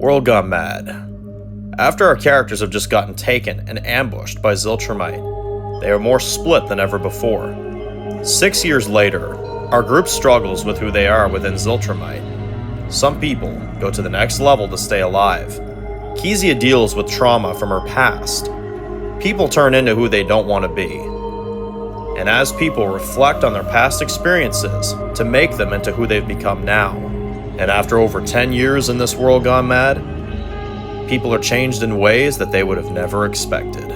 World gone mad. After our characters have just gotten taken and ambushed by Ziltrumite, they are more split than ever before. 6 years later, our group struggles with who they are within Ziltrumite. Some people go to the next level to stay alive. Kezia deals with trauma from her past. People turn into who they don't want to be. And as people reflect on their past experiences to make them into who they've become now. And after over 10 years in this world gone mad, people are changed in ways that they would have never expected.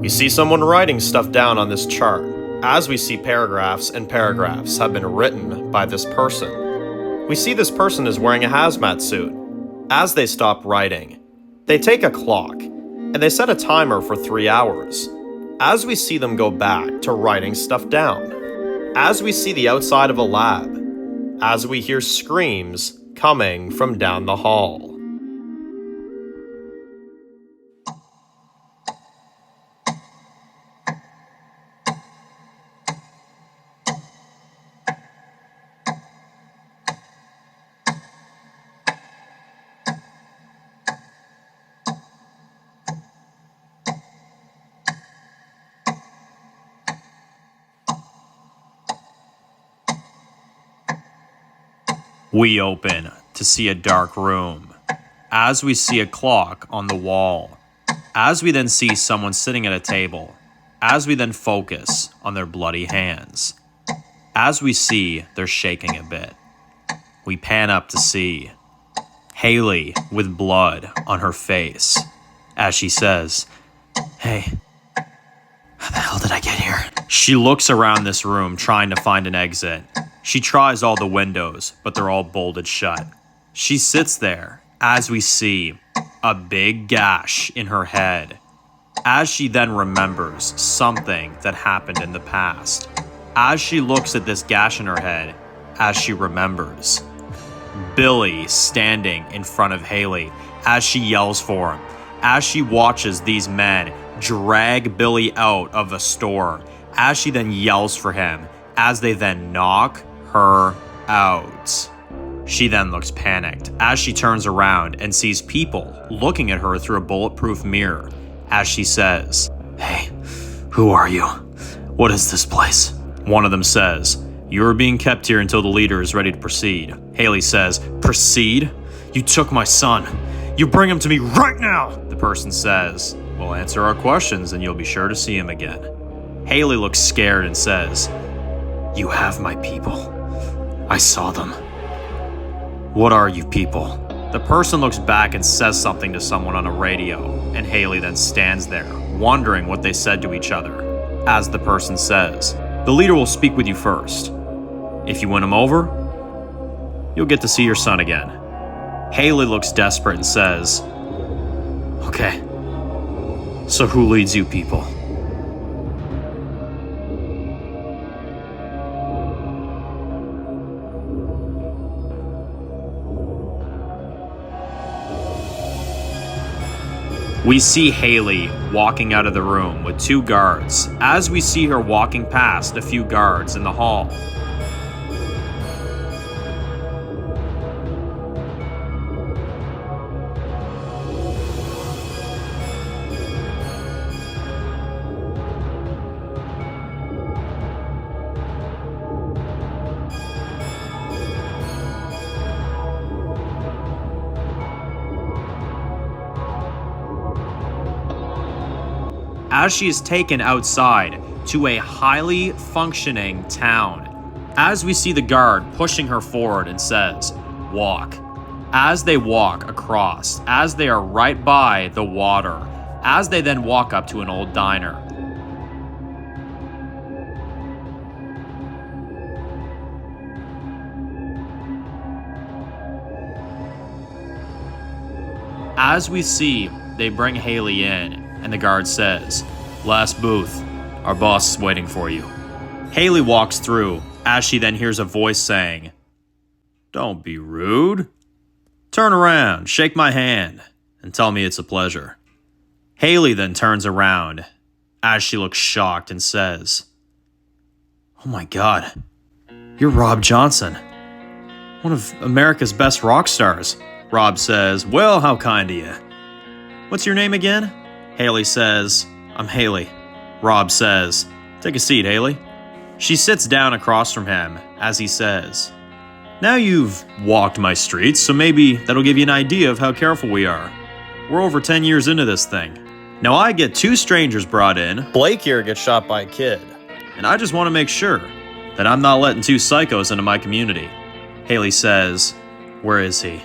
We see someone writing stuff down on this chart, as we see paragraphs and paragraphs have been written by this person. We see this person is wearing a hazmat suit. As they stop writing, they take a clock, and they set a timer for 3 hours. As we see them go back to writing stuff down. As we see the outside of a lab. As we hear screams coming from down the hall. We open to see a dark room, as we see a clock on the wall, as we then see someone sitting at a table, as we then focus on their bloody hands, as we see they're shaking a bit. We pan up to see Haley with blood on her face, as she says, "Hey, how the hell did I get here?" She looks around this room trying to find an exit. She tries all the windows, but they're all bolted shut. She sits there as we see a big gash in her head, as she then remembers something that happened in the past. As she looks at this gash in her head, as she remembers Billy standing in front of Haley, as she yells for him, as she watches these men drag Billy out of a store, as she then yells for him, as they then knock her out. She then looks panicked as she turns around and sees people looking at her through a bulletproof mirror, as she says, "Hey, who are you? What is this place?" One of them says, "You are being kept here until the leader is ready to proceed." Haley says, "Proceed? You took my son. You bring him to me right now." The person says, "We'll answer our questions and you'll be sure to see him again." Haley looks scared and says, "You have my people. I saw them." "What are you people?" The person looks back and says something to someone on a radio, and Haley then stands there, wondering what they said to each other. As the person says, "The leader will speak with you first. If you win him over, you'll get to see your son again." Haley looks desperate and says, "Okay, so who leads you people?" We see Haley walking out of the room with 2 guards, as we see her walking past a few guards in the hall. as she is taken outside to a highly functioning town. As we see the guard pushing her forward and says, "Walk." As they walk across, as they are right by the water, as they then walk up to an old diner. As we see, they bring Haley in, and the guard says, "Last booth, our boss is waiting for you." Haley walks through, as she then hears a voice saying, "Don't be rude. Turn around, shake my hand, and tell me it's a pleasure." Haley then turns around, as she looks shocked and says, "Oh my God, you're Rob Johnson, one of America's best rock stars." Rob says, "Well, how kind of you. What's your name again?" Haley says, "I'm Haley." Rob says, "Take a seat, Haley." She sits down across from him as he says, "Now you've walked my streets, so maybe that'll give you an idea of how careful we are. We're over 10 years into this thing. Now I get 2 strangers brought in, Blake here gets shot by a kid. and I just want to make sure that I'm not letting 2 psychos into my community." Haley says, "Where is he?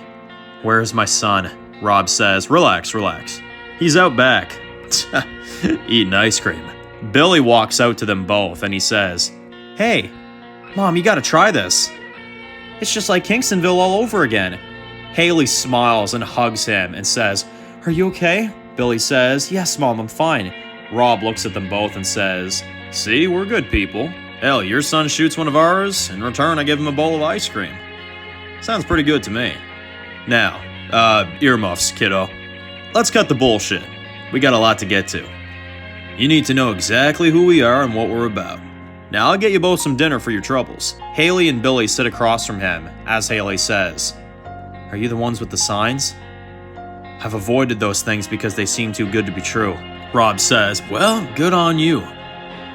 Where is my son?" Rob says, Relax. He's out back, eating ice cream." Billy walks out to them both and he says, "Hey, Mom, you gotta try this. It's just like Kingstonville all over again." Haley smiles and hugs him and says, "Are you okay?" Billy says, "Yes, Mom, I'm fine." Rob looks at them both and says, "See, we're good people. Hell, your son shoots one of ours. In return, I give him a bowl of ice cream. Sounds pretty good to me. Now, earmuffs, kiddo. Let's cut the bullshit. We got a lot to get to. You need to know exactly who we are and what we're about. Now, I'll get you both some dinner for your troubles." Haley and Billy sit across from him as Haley says, "Are you the ones with the signs?" "I've avoided those things because they seem too good to be true." Rob says, "Well, good on you.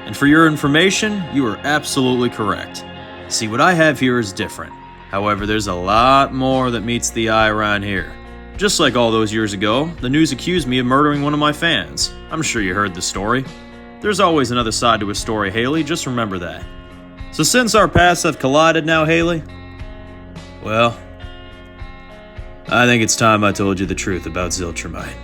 And for your information, you are absolutely correct. See, what I have here is different. However, there's a lot more that meets the eye around here. Just like all those years ago, the news accused me of murdering one of my fans. I'm sure you heard the story. There's always another side to a story, Haley, just remember that. So since our paths have collided now, Haley, well, I think it's time I told you the truth about Ziltrumite."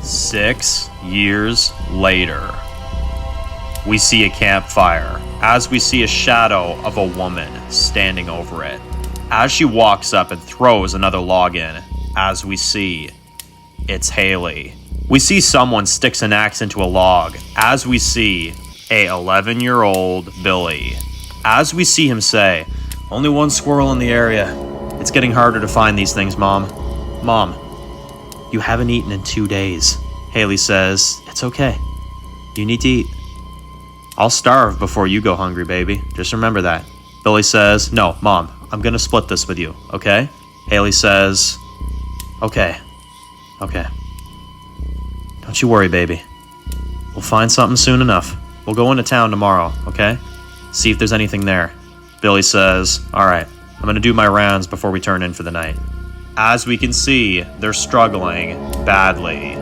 Six years later, we see a campfire as we see a shadow of a woman standing over it. As she walks up and throws another log in, as we see, it's Haley. We see someone sticks an axe into a log, as we see a 11-year-old Billy. As we see him say, "Only one squirrel in the area. It's getting harder to find these things, Mom." "Mom, you haven't eaten in 2 days." Haley says, "It's okay. You need to eat. I'll starve before you go hungry, baby. Just remember that." Billy says, "No, Mom, I'm gonna split this with you, okay?" Haley says, Okay. Don't you worry, baby. We'll find something soon enough. We'll go into town tomorrow, okay? See if there's anything there. Billy says, all right, I'm gonna do my rounds before we turn in for the night. As we can see, they're struggling badly.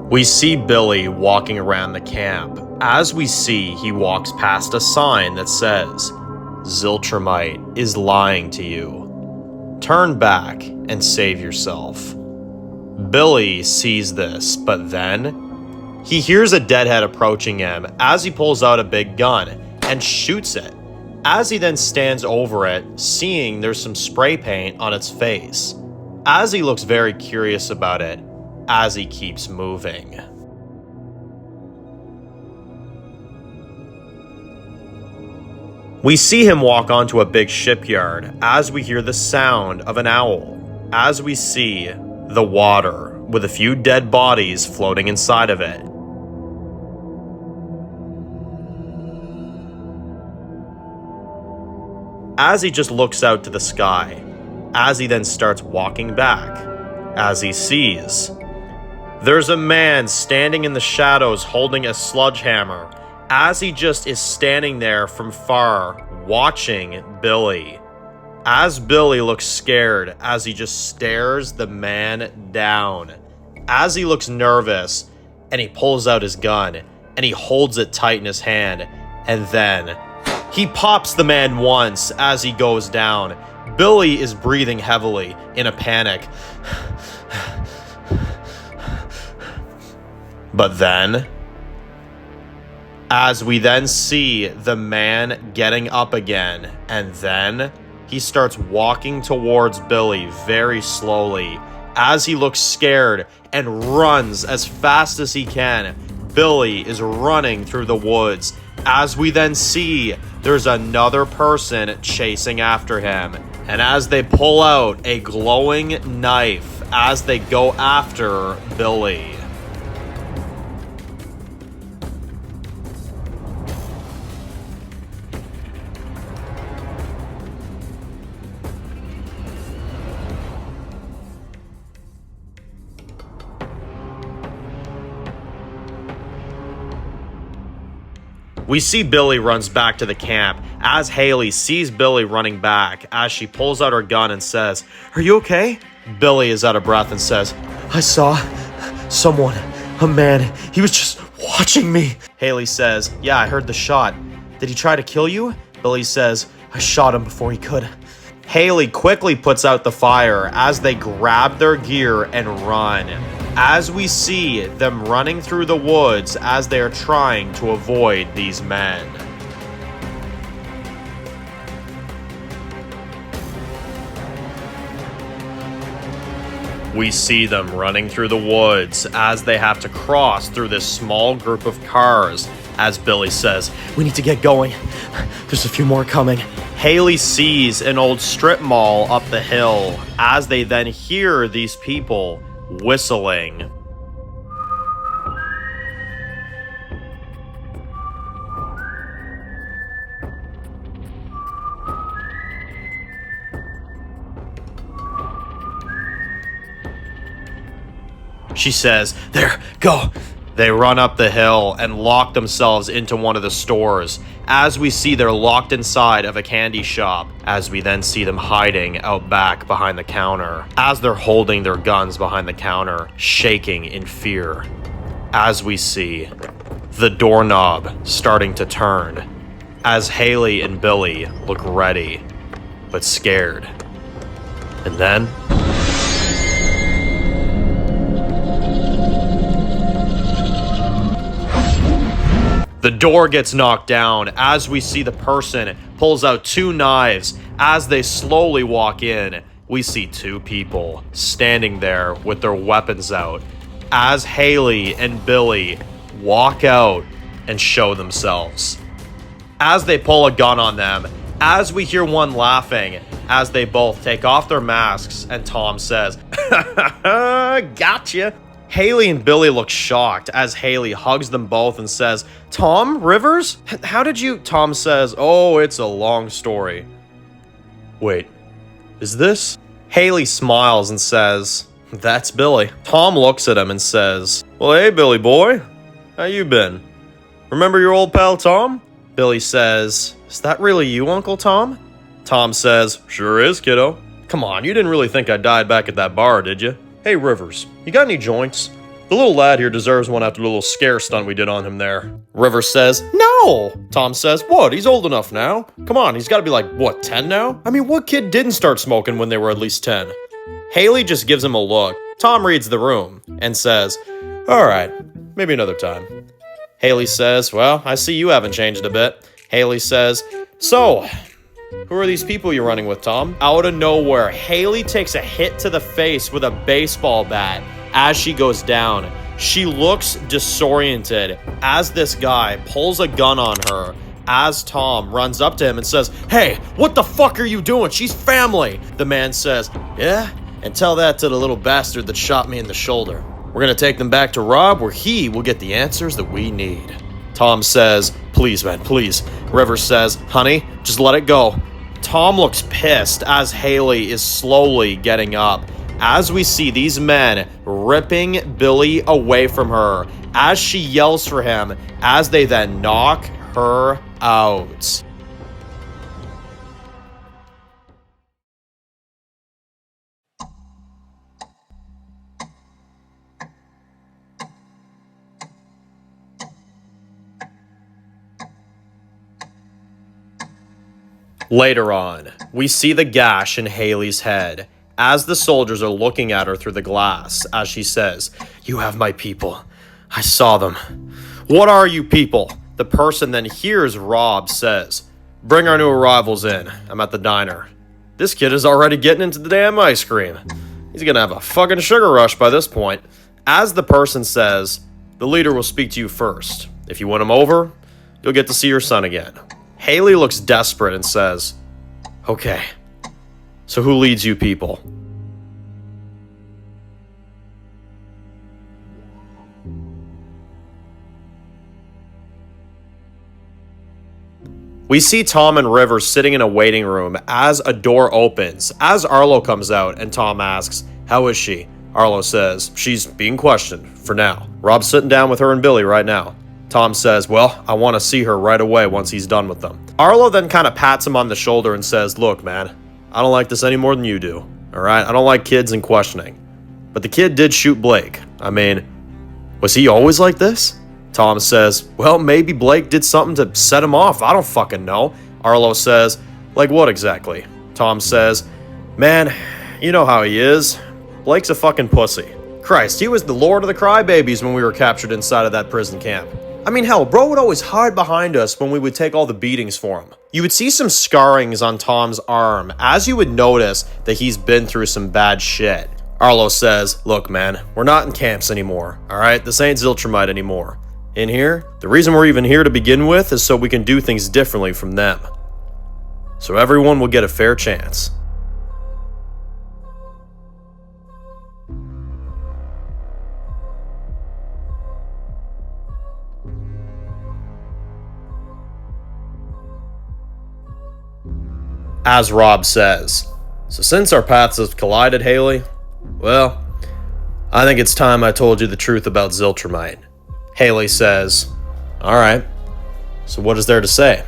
We see Billy walking around the camp. As we see, he walks past a sign that says, Ziltrumite is lying to you. Turn back and save yourself. Billy sees this, but then he hears a deadhead approaching him as he pulls out a big gun and shoots it. As he then stands over it, seeing there's some spray paint on its face. As he looks very curious about it, as he keeps moving. We see him walk onto a big shipyard as we hear the sound of an owl. As we see the water with a few dead bodies floating inside of it. As he just looks out to the sky, as he then starts walking back, as he sees there's a man standing in the shadows holding a sledgehammer, as he just is standing there from far, watching Billy. As Billy looks scared, as he just stares the man down. As he looks nervous, and he pulls out his gun, and he holds it tight in his hand, and then he pops the man once as he goes down. Billy is breathing heavily in a panic. But then, as we then see the man getting up again, and then he starts walking towards Billy very slowly, as he looks scared and runs as fast as he can. Billy is running through the woods, as we then see there's another person chasing after him. And as they pull out a glowing knife, as they go after Billy. We see Billy runs back to the camp as Haley sees Billy running back as she pulls out her gun and says, "Are you okay?" Billy is out of breath and says, "I saw someone, a man. He was just watching me." Haley says, "Yeah, I heard the shot. Did he try to kill you?" Billy says, "I shot him before he could." Haley quickly puts out the fire as they grab their gear and run. As we see them running through the woods as they are trying to avoid these men. We see them running through the woods as they have to cross through this small group of cars. As Billy says, "We need to get going. There's a few more coming." Haley sees an old strip mall up the hill as they then hear these people whistling. She says, "There, go." They run up the hill and lock themselves into one of the stores. As we see, they're locked inside of a candy shop. As we then see them hiding out back behind the counter. As they're holding their guns behind the counter, shaking in fear. As we see the doorknob starting to turn. As Haley and Billy look ready, but scared. And then the door gets knocked down as we see the person pulls out two knives. As they slowly walk in, we see two people standing there with their weapons out. As Haley and Billy walk out and show themselves. As they pull a gun on them, as we hear one laughing, as they both take off their masks and Tom says, "Gotcha." Haley and Billy look shocked as Haley hugs them both and says, "Tom Rivers? How did you—" Tom says, "Oh, it's a long story." "Wait, is this—" Haley smiles and says, "That's Billy." Tom looks at him and says, "Well, hey, Billy boy, how you been? Remember your old pal Tom?" Billy says, "Is that really you, Uncle Tom?" Tom says, "Sure is, kiddo. Come on, you didn't really think I died back at that bar, did you? Hey, Rivers, you got any joints? The little lad here deserves one after the little scare stunt we did on him there." Rivers says, "No!" Tom says, "What? He's old enough now. Come on, he's got to be like, what, 10 now? I mean, what kid didn't start smoking when they were at least 10? Haley just gives him a look. Tom reads the room and says, "All right, maybe another time." Haley says, "Well, I see you haven't changed a bit." Haley says, "So, who are these people you're running with, Tom?" Out of nowhere, Haley takes a hit to the face with a baseball bat as she goes down. She looks disoriented as this guy pulls a gun on her as Tom runs up to him and says, "Hey, what the fuck are you doing? She's family." The man says, "Yeah? And tell that to the little bastard that shot me in the shoulder. We're gonna take them back to Rob where he will get the answers that we need." Tom says, "Please, man, please." Rivers says, "Honey, just let it go." Tom looks pissed as Haley is slowly getting up, as we see these men ripping Billy away from her as she yells for him, as they then knock her out. Later on, we see the gash in Haley's head as the soldiers are looking at her through the glass as she says, "You have my people. I saw them." "What are you people?" The person then hears Rob says, "Bring our new arrivals in. I'm at the diner." This kid is already getting into the damn ice cream. He's gonna have a fucking sugar rush by this point. As the person says, "The leader will speak to you first. If you win him over, you'll get to see your son again." Haley looks desperate and says, "Okay, so who leads you people?" We see Tom and Rivers sitting in a waiting room as a door opens, as Arlo comes out, and Tom asks, "How is she?" Arlo says, "She's being questioned, for now. Rob's sitting down with her and Billy right now." Tom says, "Well, I want to see her right away once he's done with them." Arlo then kind of pats him on the shoulder and says, "Look, man, I don't like this any more than you do, alright? I don't like kids and questioning. But the kid did shoot Blake. I mean, was he always like this?" Tom says, "Well, maybe Blake did something to set him off. I don't fucking know." Arlo says, "Like what exactly?" Tom says, "Man, you know how he is. Blake's a fucking pussy. Christ, he was the lord of the crybabies when we were captured inside of that prison camp. I mean, hell, bro would always hide behind us when we would take all the beatings for him." You would see some scarrings on Tom's arm, as you would notice that he's been through some bad shit. Arlo says, "Look, man, we're not in camps anymore, alright? This ain't Ziltrumite anymore. In here, the reason we're even here to begin with is so we can do things differently from them. So everyone will get a fair chance." As Rob says, "So since our paths have collided, Haley, well, I think it's time I told you the truth about Ziltrumite." Haley says, "Alright, so what is there to say?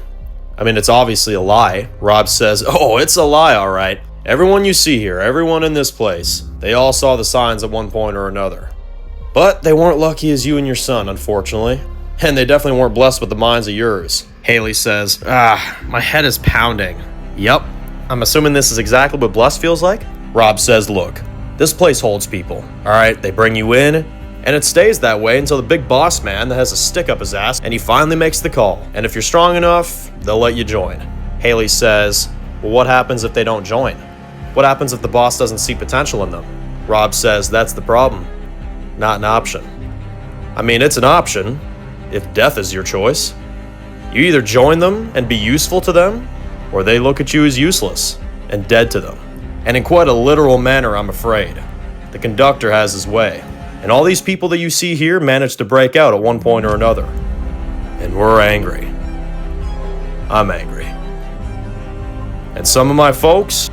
I mean, it's obviously a lie." Rob says, "Oh, it's a lie, alright. Everyone you see here, everyone in this place, they all saw the signs at one point or another. But they weren't lucky as you and your son, unfortunately. And they definitely weren't blessed with the minds of yours." Haley says, "My head is pounding." "Yep, I'm assuming this is exactly what blessed feels like?" Rob says, "Look, this place holds people, alright? They bring you in, and it stays that way until the big boss man that has a stick up his ass, and he finally makes the call. And if you're strong enough, they'll let you join." Haley says, "Well, what happens if they don't join? What happens if the boss doesn't see potential in them?" Rob says, "That's the problem. Not an option. I mean, it's an option, if death is your choice. You either join them and be useful to them, or they look at you as useless and dead to them. And in quite a literal manner, I'm afraid. The conductor has his way. And all these people that you see here managed to break out at one point or another. And we're angry. I'm angry. And some of my folks,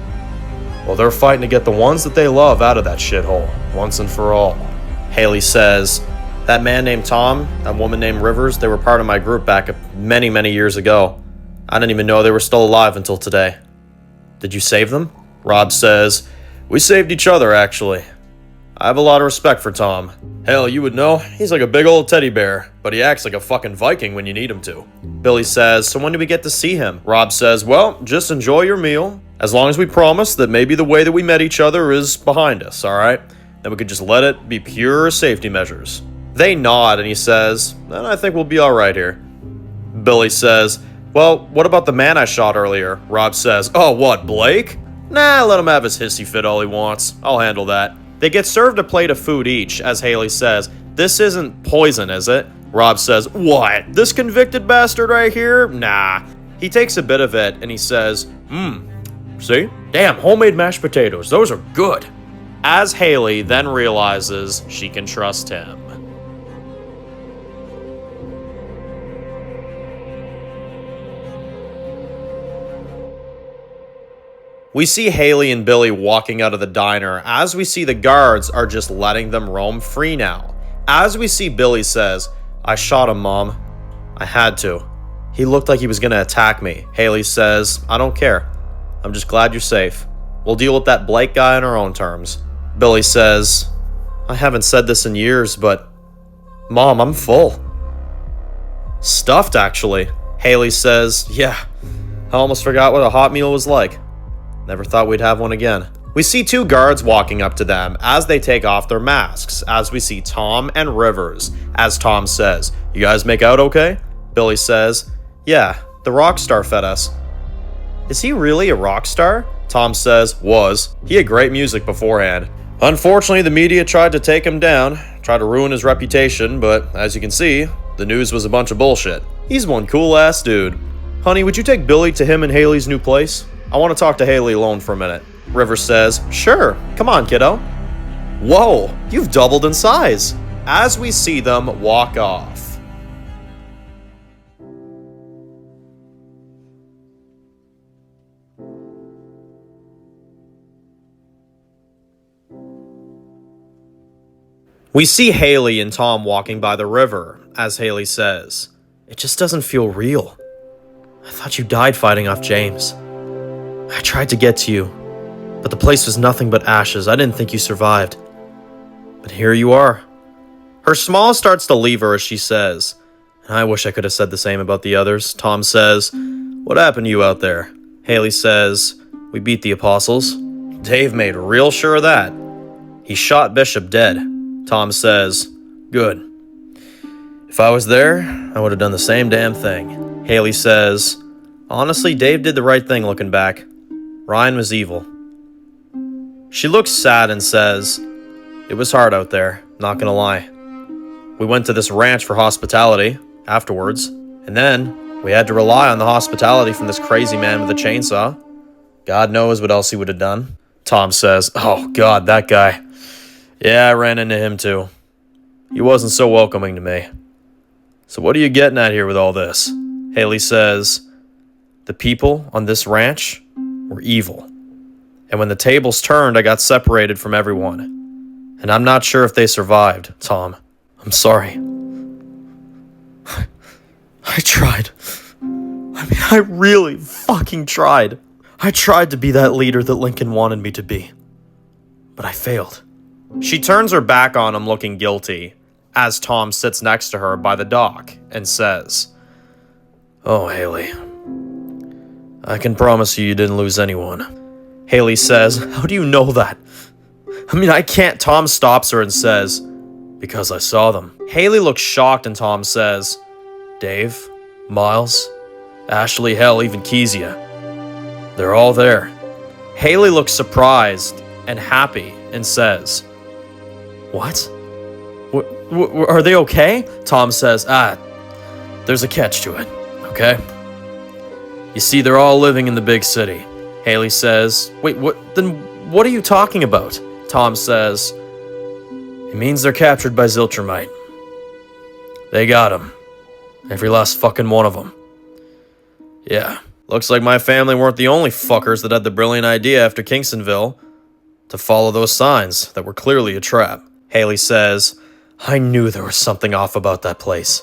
well, they're fighting to get the ones that they love out of that shithole, once and for all. Haley says, that man named Tom, that woman named Rivers, they were part of my group back many, many years ago. I didn't even know they were still alive until today. Did you save them? Rob says, we saved each other, actually. I have a lot of respect for Tom. Hell, you would know, he's like a big old teddy bear, but he acts like a fucking Viking when you need him to. Billy says, so when do we get to see him? Rob says, well, just enjoy your meal, as long as we promise that maybe the way that we met each other is behind us, alright? Then we could just let it be pure safety measures. They nod and he says, then I think we'll be alright here. Billy says, well, what about the man I shot earlier? Rob says, oh, what, Blake? Nah, let him have his hissy fit all he wants. I'll handle that. They get served a plate of food each, as Haley says, this isn't poison, is it? Rob says, what? This convicted bastard right here? Nah. He takes a bit of it and he says, see? Damn, homemade mashed potatoes. Those are good. As Haley then realizes she can trust him. We see Haley and Billy walking out of the diner as we see the guards are just letting them roam free now. As we see Billy says, I shot him, Mom. I had to. He looked like he was going to attack me. Haley says, I don't care. I'm just glad you're safe. We'll deal with that Blake guy on our own terms. Billy says, I haven't said this in years, but Mom, I'm full. Stuffed, actually. Haley says, yeah, I almost forgot what a hot meal was like. Never thought we'd have one again. We see two guards walking up to them as they take off their masks, as we see Tom and Rivers. As Tom says, you guys make out okay? Billy says, yeah, the rock star fed us. Is he really a rock star? Tom says, was. He had great music beforehand. Unfortunately, the media tried to take him down, tried to ruin his reputation, but as you can see, the news was a bunch of bullshit. He's one cool-ass dude. Honey, would you take Billy to him and Haley's new place? I want to talk to Haley alone for a minute. Rivers says, sure, come on, kiddo. Whoa, you've doubled in size. As we see them walk off. We see Haley and Tom walking by the river, as Haley says, it just doesn't feel real. I thought you died fighting off James. I tried to get to you, but the place was nothing but ashes. I didn't think you survived. But here you are. Her smile starts to leave her as she says, and I wish I could have said the same about the others. Tom says, what happened to you out there? Haley says, we beat the apostles. Dave made real sure of that. He shot Bishop dead. Tom says, good. If I was there, I would have done the same damn thing. Haley says, honestly, Dave did the right thing looking back. Ryan was evil. She looks sad and says, it was hard out there, not gonna lie. We went to this ranch for hospitality afterwards, and then we had to rely on the hospitality from this crazy man with a chainsaw. God knows what else he would have done. Tom says, oh God, that guy. Yeah, I ran into him too. He wasn't so welcoming to me. So what are you getting at here with all this? Haley says, the people on this ranch were evil. And when the tables turned, I got separated from everyone. And I'm not sure if they survived, Tom. I'm sorry. I tried. I really fucking tried. I tried to be that leader that Lincoln wanted me to be. But I failed. She turns her back on him looking guilty, as Tom sits next to her by the dock and says, oh, Haley. I can promise you didn't lose anyone. Haley says, how do you know that? I mean, I can't. Tom stops her and says, because I saw them. Haley looks shocked and Tom says, Dave, Miles, Ashley, hell, even Kezia. They're all there. Haley looks surprised and happy and says, what? Are they okay? Tom says, there's a catch to it, okay? You see, they're all living in the big city. Haley says, wait, what? Then what are you talking about? Tom says, It means they're captured by Ziltrumite. They got him. Every last fucking one of them. Yeah, looks like my family weren't the only fuckers that had the brilliant idea after Kingstonville to follow those signs that were clearly a trap. Haley says, I knew there was something off about that place.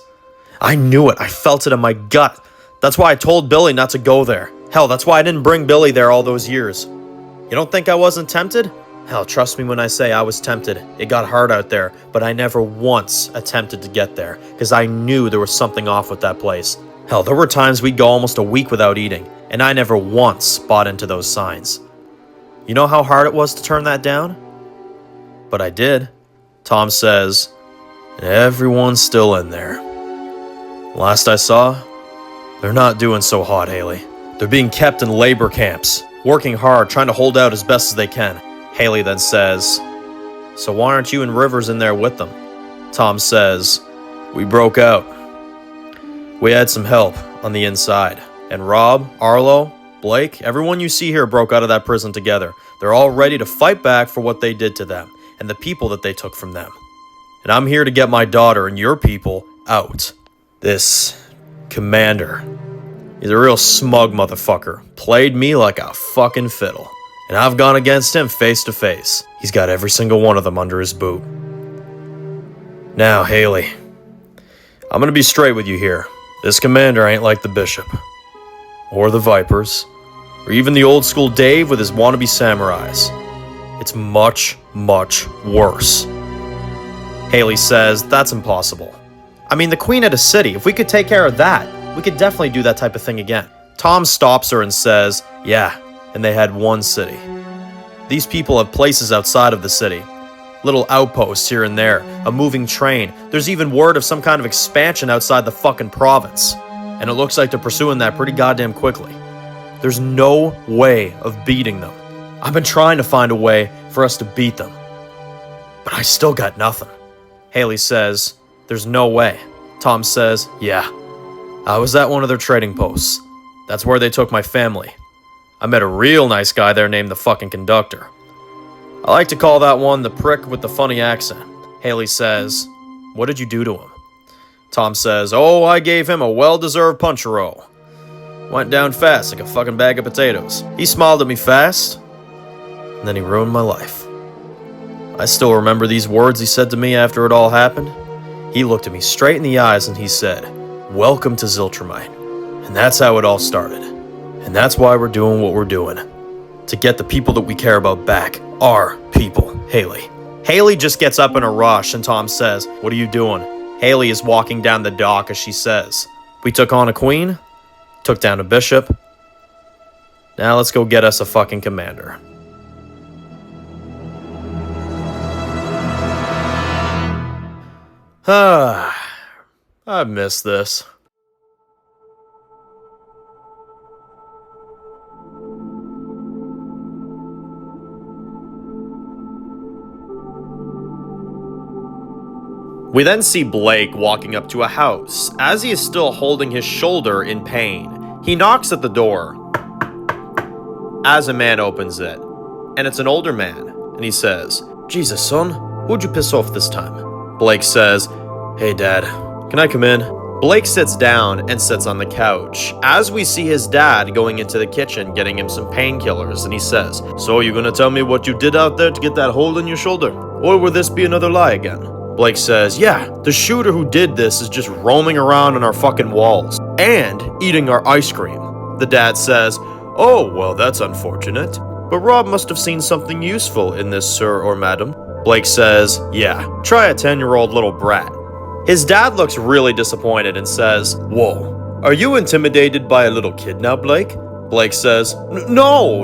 I knew it. I felt it in my gut. That's why I told Billy not to go there. Hell, that's why I didn't bring Billy there all those years. You don't think I wasn't tempted? Hell, trust me when I say I was tempted. It got hard out there, but I never once attempted to get there, because I knew there was something off with that place. Hell, there were times we'd go almost a week without eating, and I never once bought into those signs. You know how hard it was to turn that down? But I did. Tom says, everyone's still in there. Last I saw, they're not doing so hot, Haley. They're being kept in labor camps, working hard, trying to hold out as best as they can. Haley then says, so why aren't you and Rivers in there with them? Tom says, we broke out. We had some help on the inside. And Rob, Arlo, Blake, everyone you see here broke out of that prison together. They're all ready to fight back for what they did to them and the people that they took from them. And I'm here to get my daughter and your people out. This commander, he's a real smug motherfucker. Played me like a fucking fiddle. And I've gone against him face to face. He's got every single one of them under his boot. Now, Haley, I'm gonna be straight with you here. This commander ain't like the Bishop, or the Vipers, or even the old school Dave with his wannabe samurais. It's much, much worse. Haley says, that's impossible. I mean, the Queen had a city. If we could take care of that, we could definitely do that type of thing again. Tom stops her and says, yeah, and they had one city. These people have places outside of the city. Little outposts here and there, a moving train. There's even word of some kind of expansion outside the fucking province. And it looks like they're pursuing that pretty goddamn quickly. There's no way of beating them. I've been trying to find a way for us to beat them. But I still got nothing. Haley says, there's no way. Tom says, yeah. I was at one of their trading posts. That's where they took my family. I met a real nice guy there named the fucking conductor. I like to call that one the prick with the funny accent. Haley says, what did you do to him? Tom says, oh, I gave him a well-deserved punch-a-roll. Went down fast like a fucking bag of potatoes. He smiled at me fast, and then he ruined my life. I still remember these words he said to me after it all happened. He looked at me straight in the eyes and he said, welcome to Ziltrumite. And that's how it all started. And that's why we're doing what we're doing. To get the people that we care about back. Our people, Haley. Haley just gets up in a rush and Tom says, what are you doing? Haley is walking down the dock as she says, we took on a queen, took down a bishop. Now let's go get us a fucking commander. I miss this. We then see Blake walking up to a house. As he is still holding his shoulder in pain, he knocks at the door. As a man opens it, and it's an older man, and he says, Jesus, son, who'd you piss off this time? Blake says, hey, Dad, can I come in? Blake sits down and sits on the couch. As we see his dad going into the kitchen, getting him some painkillers, and he says, so you gonna tell me what you did out there to get that hole in your shoulder? Or will this be another lie again? Blake says, yeah, the shooter who did this is just roaming around on our fucking walls and eating our ice cream. The dad says, oh, well, that's unfortunate. But Rob must have seen something useful in this, sir or madam. Blake says, yeah, try a 10-year-old little brat. His dad looks really disappointed and says, whoa, are you intimidated by a little kid now, Blake? Blake says, no,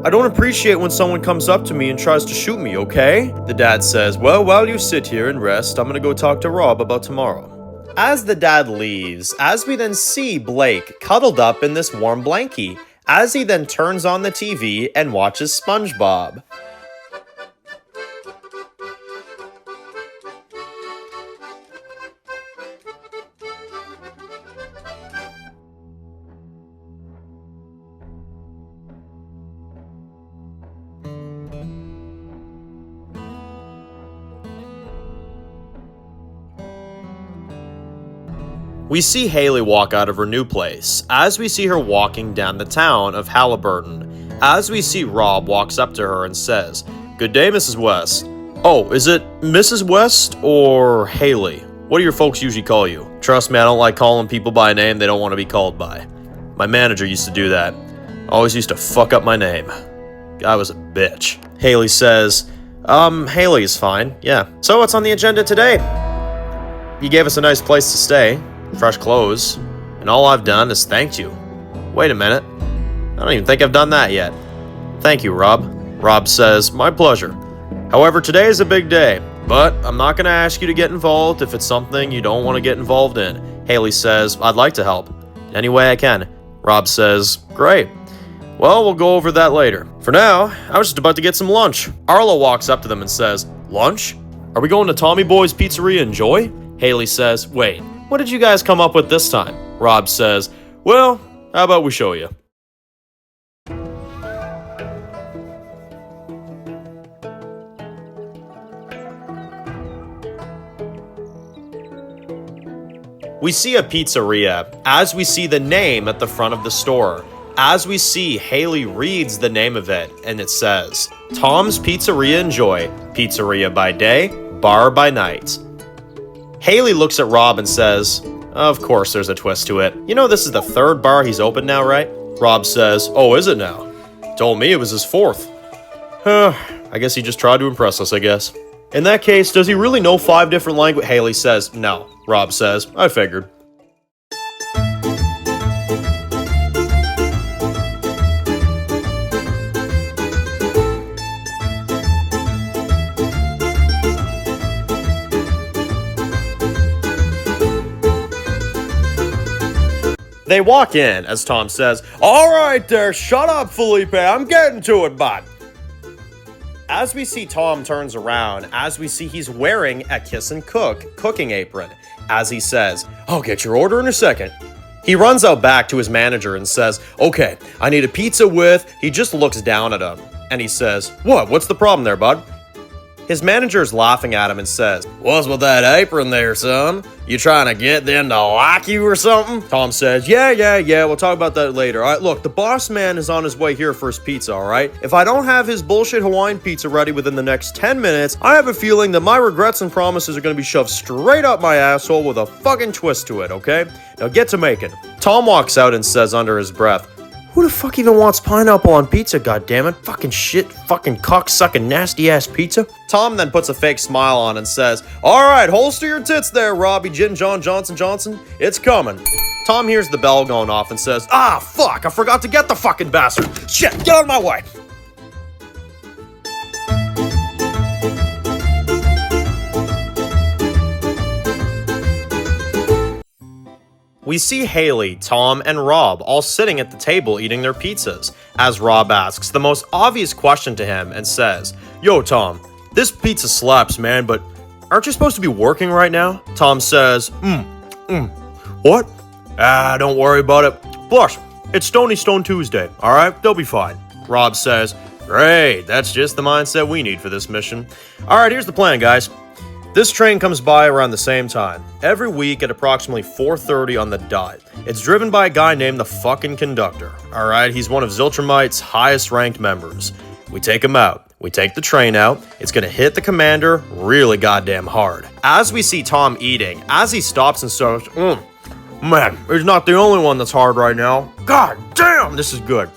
I don't appreciate when someone comes up to me and tries to shoot me, okay? The dad says, well, while you sit here and rest, I'm gonna go talk to Rob about tomorrow. As the dad leaves, as we then see Blake cuddled up in this warm blankie, as he then turns on the TV and watches SpongeBob. We see Haley walk out of her new place, as we see her walking down the town of Halliburton, as we see Rob walks up to her and says, "Good day, Mrs. West." "Oh, is it Mrs. West or Haley? What do your folks usually call you?" "Trust me, I don't like calling people by a name they don't want to be called by. My manager used to do that. Always used to fuck up my name. Guy was a bitch." Haley says, Haley is fine, yeah. "So what's on the agenda today?" "You gave us a nice place to stay, fresh clothes, and all I've done is thanked you." "Wait a minute. I don't even think I've done that yet." "Thank you, Rob." Rob says, "My pleasure. However, today is a big day, but I'm not going to ask you to get involved if it's something you don't want to get involved in." Haley says, "I'd like to help. Any way I can." Rob says, "Great. Well, we'll go over that later. For now, I was just about to get some lunch." Arlo walks up to them and says, "Lunch? Are we going to Tommy Boy's Pizzeria and Joy?" Haley says, "Wait, what did you guys come up with this time?" Rob says, "Well, how about we show you?" We see a pizzeria, as we see the name at the front of the store. As we see, Haley reads the name of it, and it says, "Tom's Pizzeria and Joy, pizzeria by day, bar by night." Haley looks at Rob and says, "Of course there's a twist to it. You know this is the third bar he's opened now, right?" Rob says, "Oh, is it now? Told me it was his fourth." I guess he just tried to impress us, I guess. "In that case, does he really know 5 different languages?" Haley says, "No." Rob says, "I figured." They walk in, as Tom says, "All right there, shut up, Felipe, I'm getting to it, bud." As we see Tom turns around, as we see he's wearing a Kiss and Cook cooking apron, as he says, "I'll get your order in a second." He runs out back to his manager and says, "Okay, I need a pizza with..." He just looks down at him, and he says, What's the problem there, bud?" His manager is laughing at him and says, "What's with that apron there, son? You trying to get them to like you or something?" Tom says, Yeah, we'll talk about that later. All right, look, the boss man is on his way here for his pizza, all right? If I don't have his bullshit Hawaiian pizza ready within the next 10 minutes, I have a feeling that my regrets and promises are going to be shoved straight up my asshole with a fucking twist to it, okay? Now get to making." Tom walks out and says under his breath, "Who the fuck even wants pineapple on pizza, goddammit? Fucking shit, fucking cocksucking nasty-ass pizza." Tom then puts a fake smile on and says, "All right, holster your tits there, Robbie Gin John Johnson. It's coming." Tom hears the bell going off and says, "Ah, fuck, I forgot to get the fucking bastard. Shit, get out of my way." We see Haley, Tom, and Rob all sitting at the table eating their pizzas, as Rob asks the most obvious question to him and says, "Yo, Tom, this pizza slaps, man, but aren't you supposed to be working right now?" Tom says, What? Don't worry about it. Plus, it's Stony Stone Tuesday, alright? They'll be fine." Rob says, "Great, that's just the mindset we need for this mission. Alright, here's the plan, guys. This train comes by around the same time, every week at approximately 4:30 on the dot. It's driven by a guy named the fucking Conductor, alright? He's one of Ziltrumite's highest ranked members. We take him out. We take the train out. It's gonna hit the commander really goddamn hard." As we see Tom eating, as he stops and says, "Man, he's not the only one that's hard right now. God damn, this is good.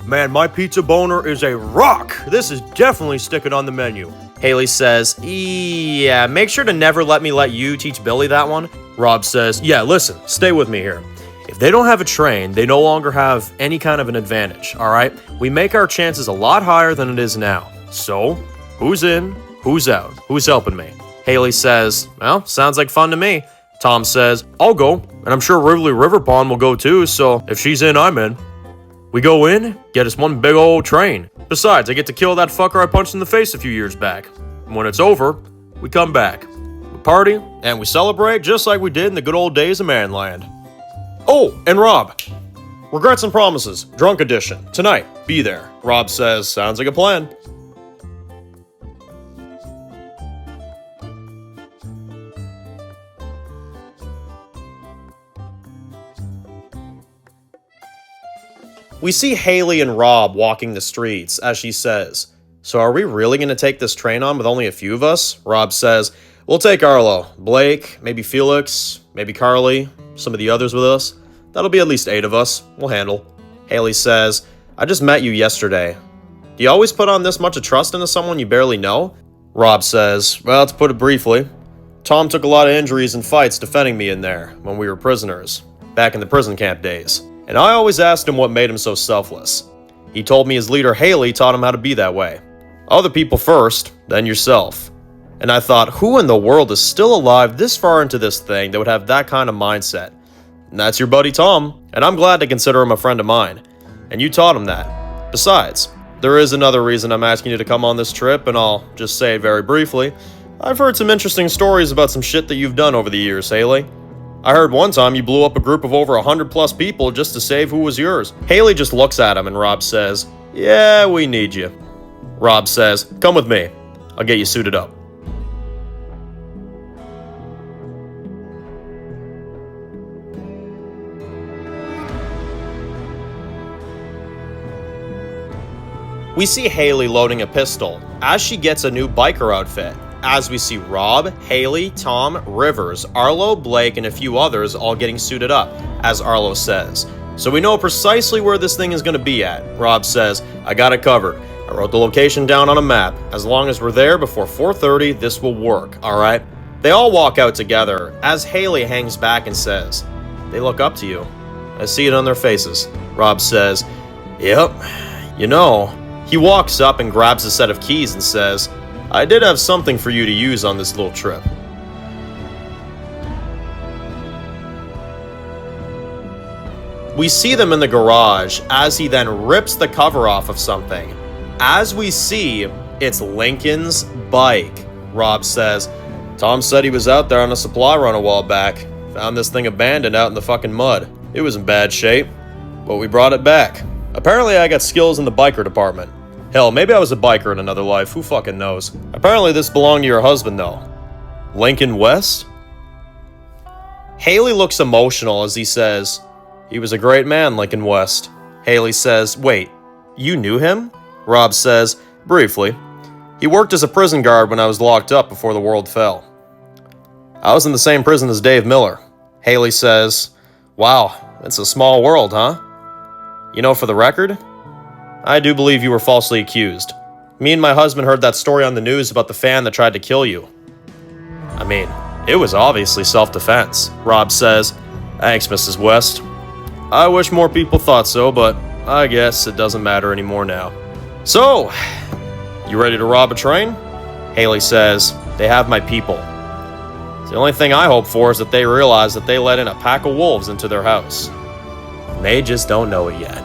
Man, my pizza boner is a rock. This is definitely sticking on the menu." Haley says, "Yeah, make sure to never let me let you teach Billy that one." Rob says, "Yeah, listen, stay with me here. If they don't have a train, they no longer have any kind of an advantage, alright? We make our chances a lot higher than it is now. So, who's in, who's out, who's helping me?" Haley says, "Well, sounds like fun to me." Tom says, "I'll go, and I'm sure Rivoli River Pond will go too, so if she's in, I'm in. We go in, get us one big old train. Besides, I get to kill that fucker I punched in the face a few years back. And when it's over, we come back. We party, and we celebrate just like we did in the good old days of Manland. Oh, and Rob, regrets and promises, drunk edition, tonight, be there." Rob says, "Sounds like a plan." We see Haley and Rob walking the streets as she says, "So are we really going to take this train on with only a few of us?" Rob says, "We'll take Arlo, Blake, maybe Felix, maybe Carly, some of the others with us. That'll be at least 8 of us. We'll handle." Haley says, "I just met you yesterday. Do you always put on this much of trust into someone you barely know?" Rob says, "Well, to put it briefly, Tom took a lot of injuries and fights defending me in there when we were prisoners, back in the prison camp days. And I always asked him what made him so selfless. He told me his leader Haley taught him how to be that way. Other people first, then yourself. And I thought, who in the world is still alive this far into this thing that would have that kind of mindset? And that's your buddy Tom, and I'm glad to consider him a friend of mine. And you taught him that. Besides, there is another reason I'm asking you to come on this trip, and I'll just say it very briefly. I've heard some interesting stories about some shit that you've done over the years, Haley. I heard one time you blew up a group of over 100 plus people just to save who was yours." Haley just looks at him and Rob says, "Yeah, we need you." Rob says, "Come with me. I'll get you suited up." We see Haley loading a pistol as she gets a new biker outfit. As we see Rob, Haley, Tom, Rivers, Arlo, Blake, and a few others all getting suited up, as Arlo says. "So we know precisely where this thing is going to be at." Rob says, "I got it covered. I wrote the location down on a map. As long as we're there before 4:30, this will work, alright?" They all walk out together, as Haley hangs back and says, "They look up to you. I see it on their faces." Rob says, "Yep. You know." He walks up and grabs a set of keys and says, "I did have something for you to use on this little trip." We see them in the garage as he then rips the cover off of something. As we see, it's Lincoln's bike. Rob says, "Tom said he was out there on a supply run a while back. Found this thing abandoned out in the fucking mud. It was in bad shape, but we brought it back. Apparently I got skills in the biker department. Hell, maybe I was a biker in another life, who fucking knows. Apparently this belonged to your husband though. Lincoln West?" Haley looks emotional as he says, "He was a great man, Lincoln West." Haley says, "Wait, you knew him?" Rob says, "Briefly. He worked as a prison guard when I was locked up before the world fell. I was in the same prison as Dave Miller." Haley says, "Wow, it's a small world, huh? You know, for the record, I do believe you were falsely accused. Me and my husband heard that story on the news about the fan that tried to kill you. I mean, it was obviously self-defense." Rob says, "Thanks, Mrs. West. I wish more people thought so, but I guess it doesn't matter anymore now. So, you ready to rob a train?" Haley says, "They have my people. The only thing I hope for is that they realize that they let in a pack of wolves into their house. And they just don't know it yet."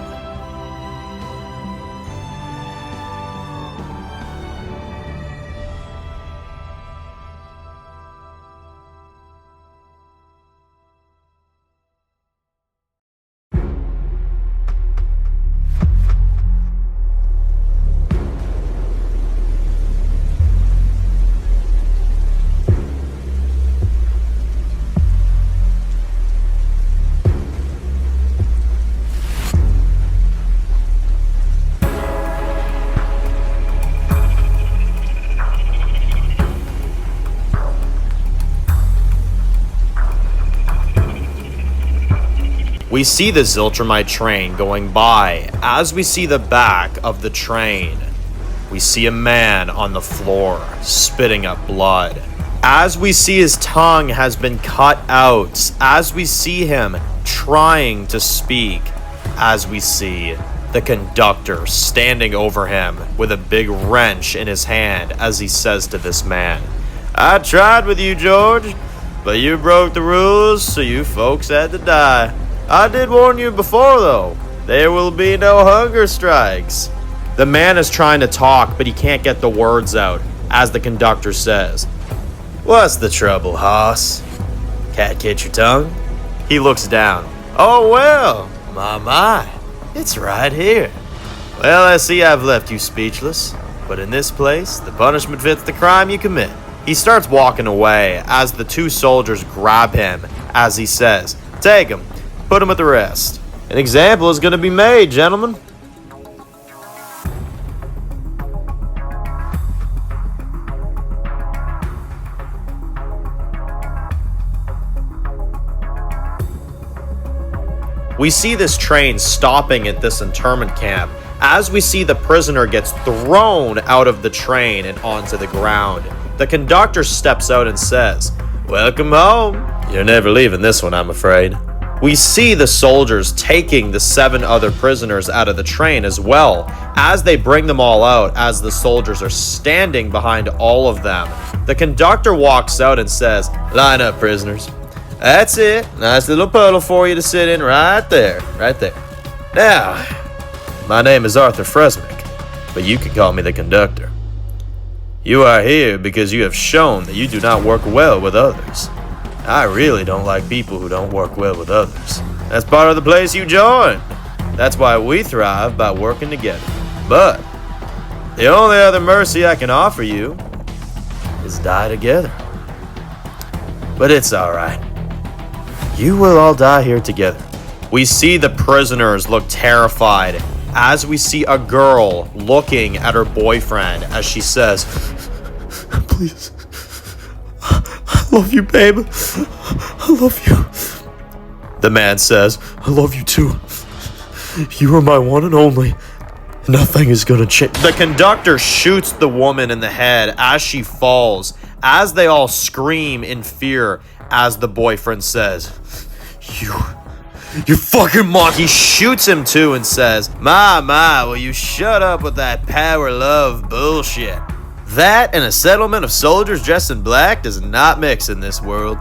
We see the Ziltrumite train going by. As we see the back of the train, we see a man on the floor spitting up blood. As we see his tongue has been cut out. As we see him trying to speak. As we see the conductor standing over him with a big wrench in his hand as he says to this man, "I tried with you, George, but you broke the rules, so you folks had to die. I did warn you before, though. There will be no hunger strikes." The man is trying to talk, but he can't get the words out, as the conductor says, "What's the trouble, hoss? Cat catch your tongue?" He looks down. "Oh, well, my, it's right here. Well, I see I've left you speechless, but in this place, the punishment fits the crime you commit." He starts walking away as the 2 soldiers grab him, as he says, "Take him. Put him at the rest." An example is going to be made, gentlemen. We see this train stopping at this internment camp as we see the prisoner gets thrown out of the train and onto the ground. The conductor steps out and says, "Welcome home. You're never leaving this one, I'm afraid." We see the soldiers taking the 7 other prisoners out of the train as well, as they bring them all out as the soldiers are standing behind all of them. The conductor walks out and says, "Line up, prisoners. That's it. Nice little puddle for you to sit in right there, right there. Now, my name is Arthur Fresnick, but you can call me the conductor. You are here because you have shown that you do not work well with others. I really don't like people who don't work well with others. That's part of the place you joined. That's why we thrive by working together. But the only other mercy I can offer you is die together. But it's all right. You will all die here together." We see the prisoners look terrified as we see a girl looking at her boyfriend as she says, "Please, I love you, babe. I love you." The man says, "I love you too. You are my one and only. Nothing is gonna change." The conductor shoots the woman in the head as she falls, as they all scream in fear, as the boyfriend says, You fucking monkey." He shoots him too and says, My, will you shut up with that power love bullshit? That and a settlement of soldiers dressed in black does not mix in this world.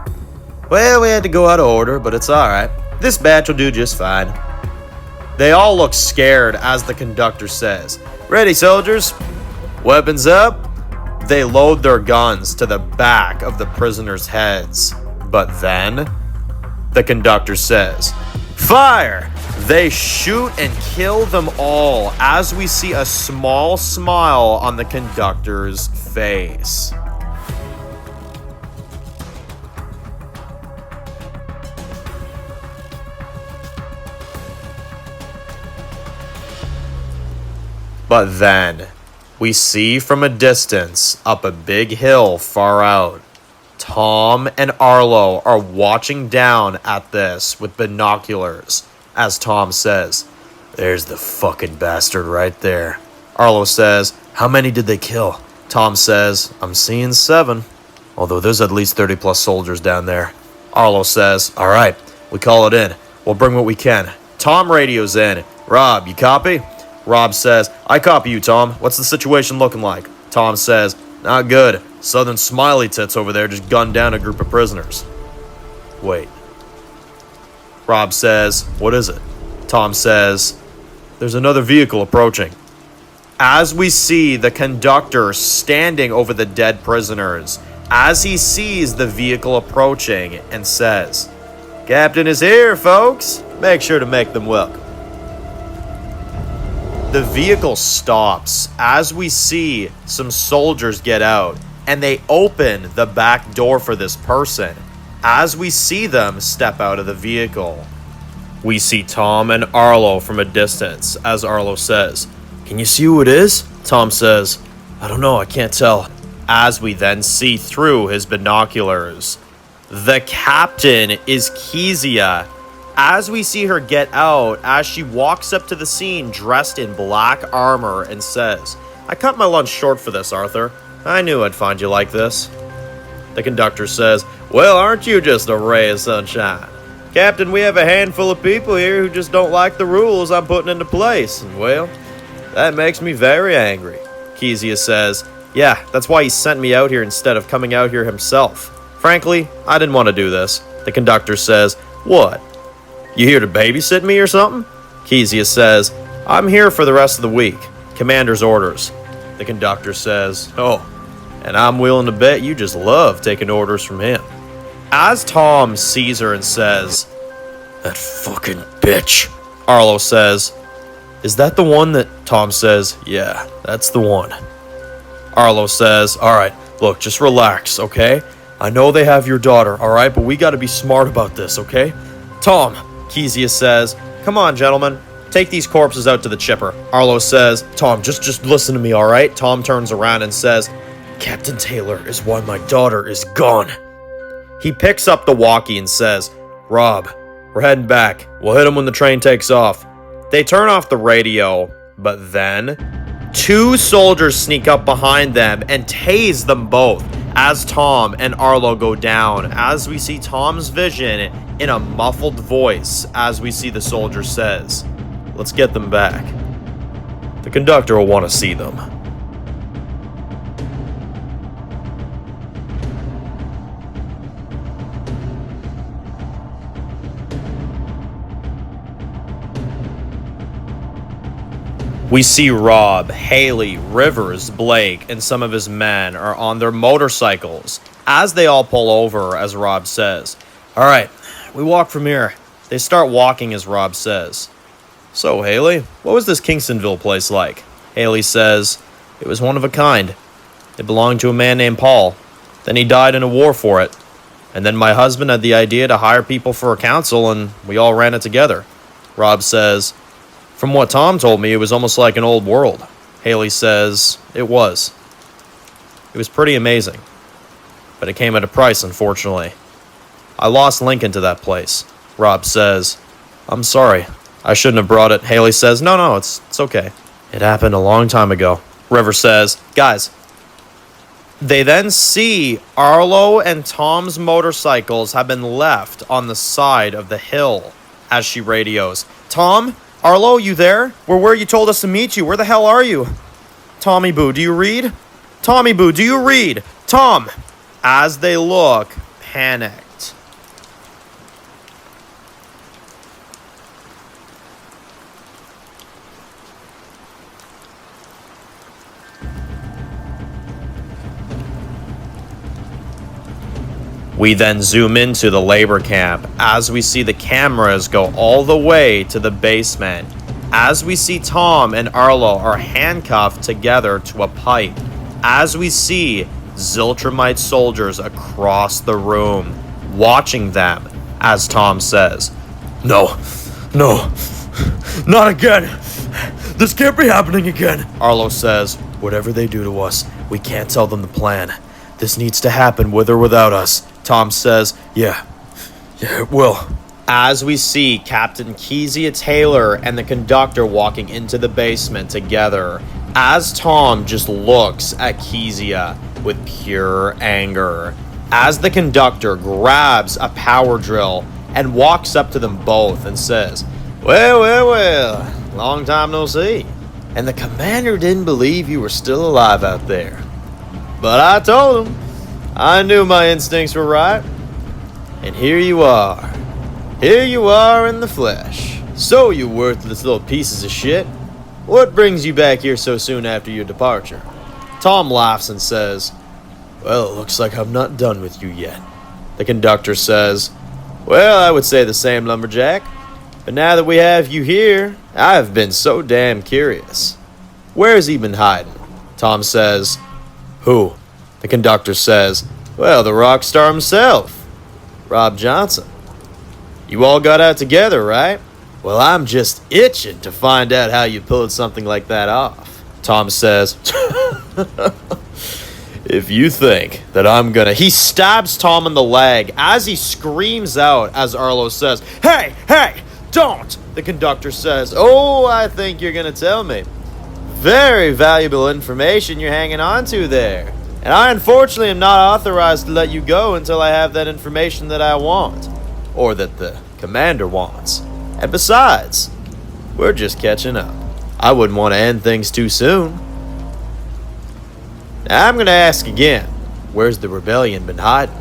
Well, we had to go out of order, but it's alright. This batch will do just fine. They all look scared as the conductor says, "Ready, soldiers? Weapons up?" They load their guns to the back of the prisoners' heads. But then, the conductor says, "Fire!" They shoot and kill them all as we see a small smile on the conductor's face. But then, we see from a distance up a big hill far out, Tom and Arlo are watching down at this with binoculars as Tom says, "There's the fucking bastard right there." Arlo says, "How many did they kill?" Tom says, "I'm seeing 7. Although there's at least 30 plus soldiers down there." Arlo says, "All right, we call it in. We'll bring what we can." Tom radios in, "Rob, you copy?" Rob says, "I copy you, Tom. What's the situation looking like?" Tom says, "Not good. Southern Smiley Tits over there just gunned down a group of prisoners." Wait. Rob says, "What is it?" Tom says, "There's another vehicle approaching." As we see the conductor standing over the dead prisoners, as he sees the vehicle approaching and says, "Captain is here, folks. Make sure to make them welcome." The vehicle stops as we see some soldiers get out, and they open the back door for this person as we see them step out of the vehicle. We see Tom and Arlo from a distance as Arlo says, "Can you see who it is?" Tom says, "I don't know, I can't tell." As we then see through his binoculars, the captain is Kezia. As we see her get out, as she walks up to the scene dressed in black armor and says, "I cut my lunch short for this, Arthur. I knew I'd find you like this." The conductor says, "Well, aren't you just a ray of sunshine? Captain, we have a handful of people here who just don't like the rules I'm putting into place, and well, that makes me very angry." Kezia says, "Yeah, that's why he sent me out here instead of coming out here himself. Frankly, I didn't want to do this." The conductor says, "What? You here to babysit me or something?" Kezia says, "I'm here for the rest of the week. Commander's orders." The conductor says, "Oh, and I'm willing to bet you just love taking orders from him." As Tom sees her and says, "That fucking bitch," Arlo says, "Is that the one that..." Tom says, "Yeah, that's the one." Arlo says, "All right, look, just relax, okay? I know they have your daughter, all right, but we got to be smart about this, okay? Tom," Kezia says, Come on, gentlemen. Take these corpses out to the chipper. Arlo says, Tom, just listen to me, all right? Tom turns around and says, Captain Taylor is why my daughter is gone. He picks up the walkie and says, Rob, we're heading back. We'll hit him when the train takes off. They turn off the radio, but then 2 soldiers sneak up behind them and tase them both as Tom and Arlo go down, as we see Tom's vision in a muffled voice as we see the soldier says, let's get them back. The conductor will want to see them. We see Rob, Haley, Rivers, Blake, and some of his men are on their motorcycles as they all pull over, as Rob says. All right, we walk from here. They start walking as Rob says. So, Haley, what was this Kingstonville place like? Haley says, it was one of a kind. It belonged to a man named Paul. Then he died in a war for it. And then my husband had the idea to hire people for a council, and we all ran it together. Rob says, from what Tom told me, it was almost like an old world. Haley says, it was. It was pretty amazing. But it came at a price, unfortunately. I lost Lincoln to that place. Rob says, I'm sorry. I shouldn't have brought it. Haley says, no, it's okay. It happened a long time ago. River says, guys. They then see Arlo and Tom's motorcycles have been left on the side of the hill as she radios. Tom? Arlo, you there? We're where you told us to meet you. Where the hell are you? Tommy Boo, do you read? Tommy Boo, do you read? Tom! As they look, panicked. We then zoom into the labor camp as we see the cameras go all the way to the basement, as we see Tom and Arlo are handcuffed together to a pipe, as we see Ziltrumite soldiers across the room watching them, as Tom says, No, not again. This can't be happening again. Arlo says, whatever they do to us, we can't tell them the plan. This needs to happen with or without us. Tom says, yeah, it will. As we see Captain Kezia Taylor and the conductor walking into the basement together, as Tom just looks at Kezia with pure anger, as the conductor grabs a power drill and walks up to them both and says, well, long time no see. And the commander didn't believe you were still alive out there. But I told him. I knew my instincts were right. And here you are. Here you are in the flesh. So, you worthless little pieces of shit. What brings you back here so soon after your departure? Tom laughs and says, well, it looks like I'm not done with you yet. The conductor says, well, I would say the same, lumberjack. But now that we have you here, I have been so damn curious. Where's he been hiding? Tom says, who? The conductor says, well, the rock star himself, Rob Johnson. You all got out together, right? Well, I'm just itching to find out how you pulled something like that off. Tom says, if you think that I'm gonna... He stabs Tom in the leg as he screams out as Arlo says, hey, don't! The conductor says, oh, I think you're gonna tell me. Very valuable information you're hanging on to there. And I unfortunately am not authorized to let you go until I have that information that I want. Or that the commander wants. And besides, we're just catching up. I wouldn't want to end things too soon. Now I'm going to ask again. Where's the rebellion been hiding?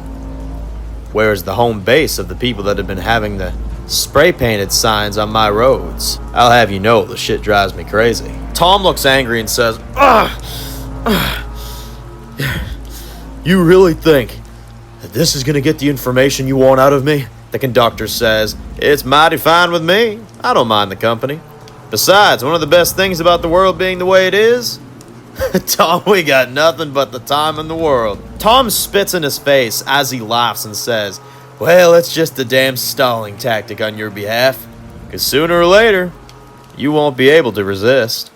Where's the home base of the people that have been having the spray-painted signs on my roads? I'll have you know the shit drives me crazy. Tom looks angry and says, you really think that this is going to get the information you want out of me? The conductor says, it's mighty fine with me. I don't mind the company. Besides, one of the best things about the world being the way it is, Tom, we got nothing but the time in the world. Tom spits in his face as he laughs and says, well, it's just a damn stalling tactic on your behalf. 'Cause sooner or later, you won't be able to resist.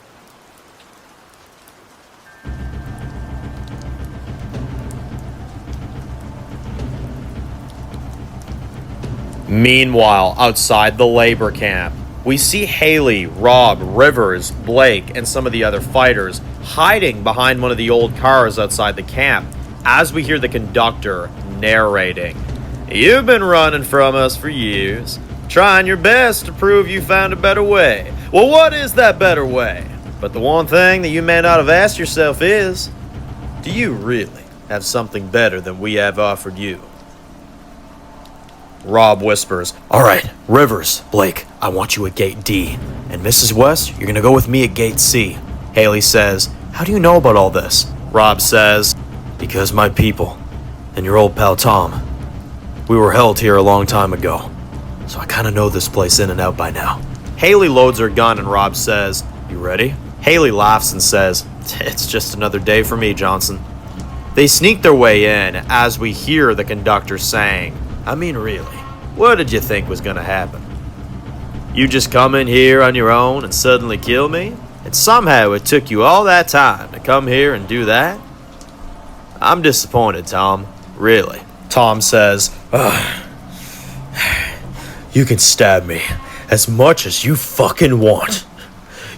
Meanwhile, outside the labor camp, we see Haley, Rob, Rivers, Blake, and some of the other fighters hiding behind one of the old cars outside the camp as we hear the conductor narrating. You've been running from us for years, trying your best to prove you found a better way. Well, what is that better way? But the one thing that you may not have asked yourself is, do you really have something better than we have offered you? Rob whispers, all right, Rivers, Blake, I want you at gate D. And Mrs. West, you're going to go with me at gate C. Haley says, how do you know about all this? Rob says, because my people and your old pal Tom, we were held here a long time ago. So I kind of know this place in and out by now. Haley loads her gun and Rob says, you ready? Haley laughs and says, it's just another day for me, Johnson. They sneak their way in as we hear the conductor saying, I mean, really, what did you think was gonna happen? You just come in here on your own and suddenly kill me? And somehow it took you all that time to come here and do that? I'm disappointed, Tom. Really. Tom says, you can stab me as much as you fucking want.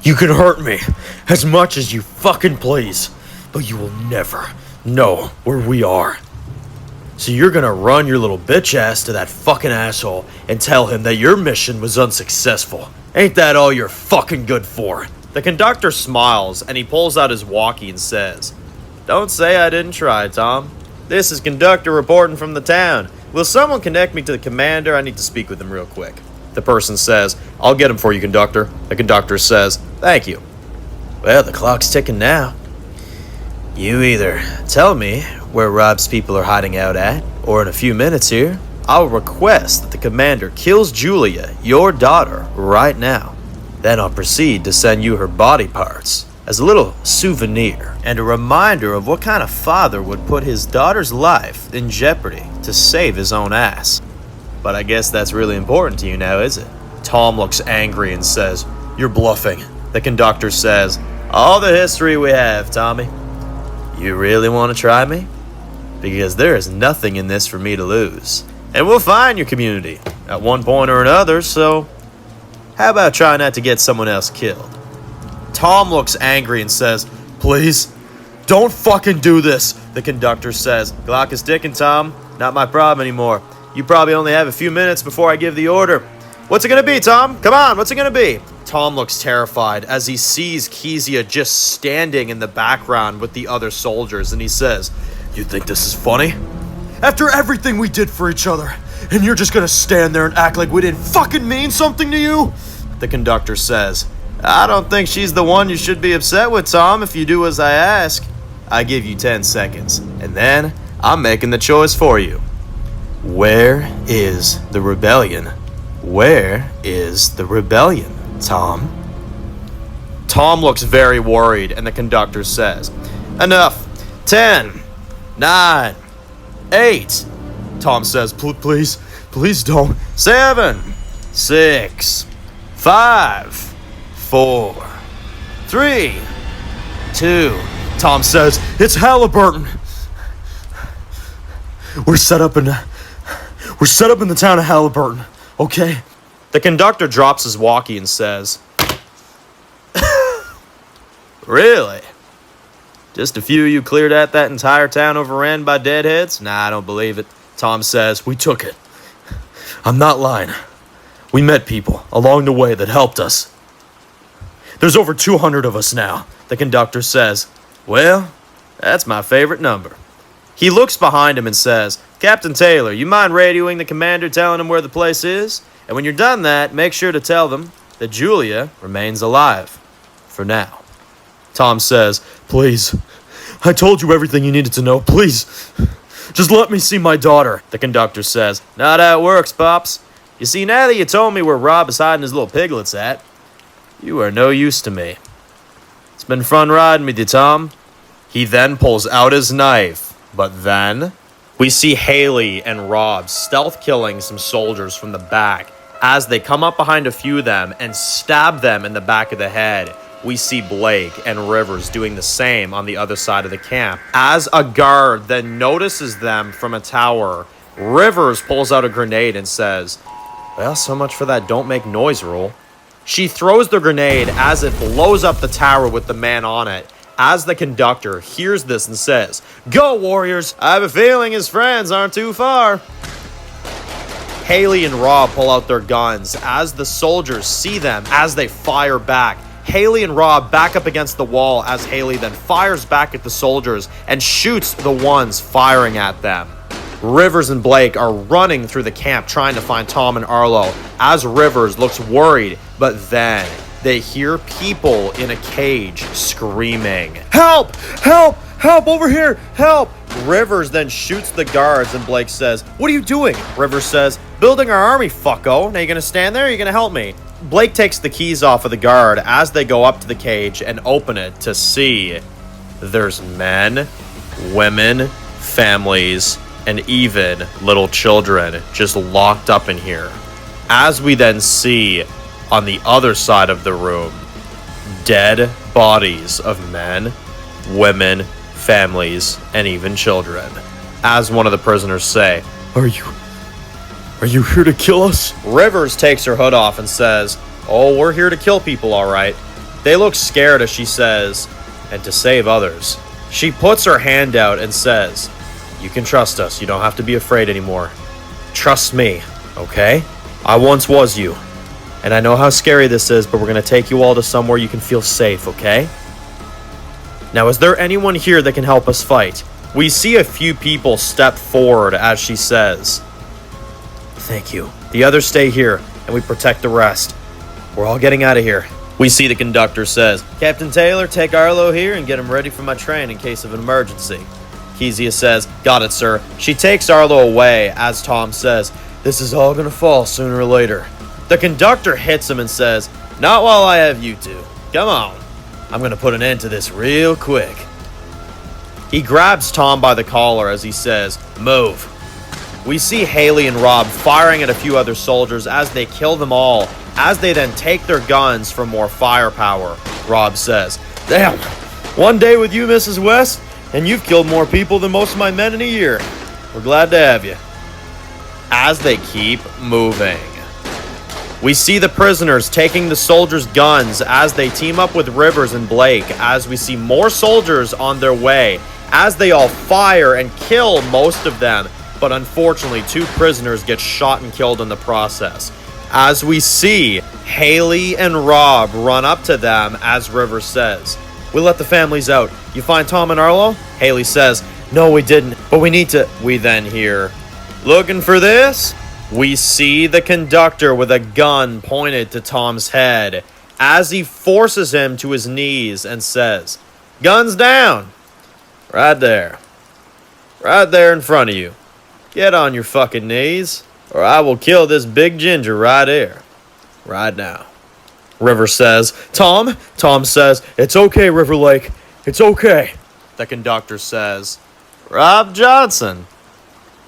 You can hurt me as much as you fucking please. But you will never know where we are. So you're gonna run your little bitch ass to that fucking asshole and tell him that your mission was unsuccessful. Ain't that all you're fucking good for? The conductor smiles and he pulls out his walkie and says, don't say I didn't try, Tom. This is conductor reporting from the town. Will someone connect me to the commander? I need to speak with him real quick. The person says, I'll get him for you, conductor. The conductor says, thank you. Well, the clock's ticking now. You either tell me where Rob's people are hiding out at, or in a few minutes here, I'll request that the commander kills Julia, your daughter, right now. Then I'll proceed to send you her body parts as a little souvenir and a reminder of what kind of father would put his daughter's life in jeopardy to save his own ass. But I guess that's really important to you now, is it? Tom looks angry and says, you're bluffing. The conductor says, all the history we have, Tommy. You really want to try me? Because there is nothing in this for me to lose. And we'll find your community at one point or another, so how about try not to get someone else killed? Tom looks angry and says, please, don't fucking do this. The conductor says, clock is ticking, Tom. Not my problem anymore. You probably only have a few minutes before I give the order. What's it gonna be, Tom? Come on, what's it gonna be? Tom looks terrified as he sees Kezia just standing in the background with the other soldiers, and he says, you think this is funny? After everything we did for each other, and you're just gonna stand there and act like we didn't fucking mean something to you? The conductor says, I don't think she's the one you should be upset with, Tom, if you do as I ask. I give you 10 seconds, and then I'm making the choice for you. Where is the rebellion? Where is the rebellion, Tom? Tom looks very worried, and the conductor says, enough. 10, 9, 8. Tom says, please don't. 7, 6, 5, 4, 3, 2. Tom says, it's Halliburton. We're set up in the town of Halliburton, okay? The conductor drops his walkie and says, really? Just a few of you cleared out that entire town overran by deadheads? Nah, I don't believe it. Tom says, we took it. I'm not lying. We met people along the way that helped us. There's over 200 of us now. The conductor says, well, that's my favorite number. He looks behind him and says, Captain Taylor, you mind radioing the commander telling him where the place is? And when you're done that, make sure to tell them that Julia remains alive. For now. Tom says, please, I told you everything you needed to know. Please, just let me see my daughter. The conductor says, not how it works, Pops. You see, now that you told me where Rob is hiding his little piglets at, you are no use to me. It's been fun riding with you, Tom. He then pulls out his knife. But then, we see Haley and Rob stealth killing some soldiers from the back As they come up behind a few of them and stab them in the back of the head, we see Blake and Rivers doing the same on the other side of the camp. As a guard then notices them from a tower, Rivers pulls out a grenade and says, "Well, so much for that don't make noise rule." She throws the grenade as it blows up the tower with the man on it. As the conductor hears this and says, "Go, warriors! I have a feeling his friends aren't too far." Haley and Rob pull out their guns as the soldiers see them as they fire back. Haley and Rob back up against the wall as Haley then fires back at the soldiers and shoots the ones firing at them. Rivers and Blake are running through the camp trying to find Tom and Arlo as Rivers looks worried, but then they hear people in a cage screaming, "Help! Help! Help over here! Help!" Rivers then shoots the guards and Blake says, "What are you doing?" Rivers says, "Building our army, fucko. Now you gonna stand there or you gonna help me?" Blake takes the keys off of the guard as they go up to the cage and open it to see there's men, women, families, and even little children just locked up in here. As we then see on the other side of the room, dead bodies of men, women, families, and even children. As one of the prisoners say, Are you here to kill us?" Rivers takes her hood off and says, "Oh, we're here to kill people, all right." They look scared as she says, "And to save others." She puts her hand out and says, "You can trust us. You don't have to be afraid anymore. Trust me, okay? I once was you. And I know how scary this is, but we're going to take you all to somewhere you can feel safe, okay? Now, is there anyone here that can help us fight?" We see a few people step forward as she says, "Thank you. The others stay here, and we protect the rest. We're all getting out of here." We see the conductor says, "Captain Taylor, take Arlo here and get him ready for my train in case of an emergency." Kezia says, "Got it, sir." She takes Arlo away as Tom says, "This is all gonna fall sooner or later." The conductor hits him and says, "Not while I have you two. Come on. I'm gonna put an end to this real quick." He grabs Tom by the collar as he says, "Move." We see Haley and Rob firing at a few other soldiers as they kill them all, as they then take their guns for more firepower. Rob says, "Damn, one day with you, Mrs. West, and you've killed more people than most of my men in a year. We're glad to have you." As they keep moving, we see the prisoners taking the soldiers' guns as they team up with Rivers and Blake, as we see more soldiers on their way, as they all fire and kill most of them, but unfortunately 2 prisoners get shot and killed in the process. As we see Haley and Rob run up to them as Rivers says, "We let the families out. You find Tom and Arlo?" Haley says, "No, we didn't, but we need to." We then hear, "Looking for this?" We see the conductor with a gun pointed to Tom's head as he forces him to his knees and says, "Guns down. Right there. Right there in front of you. Get on your fucking knees, or I will kill this big ginger right here. Right now." River says, "Tom?" Tom says, "It's okay, River Lake. It's okay." The conductor says, "Rob Johnson.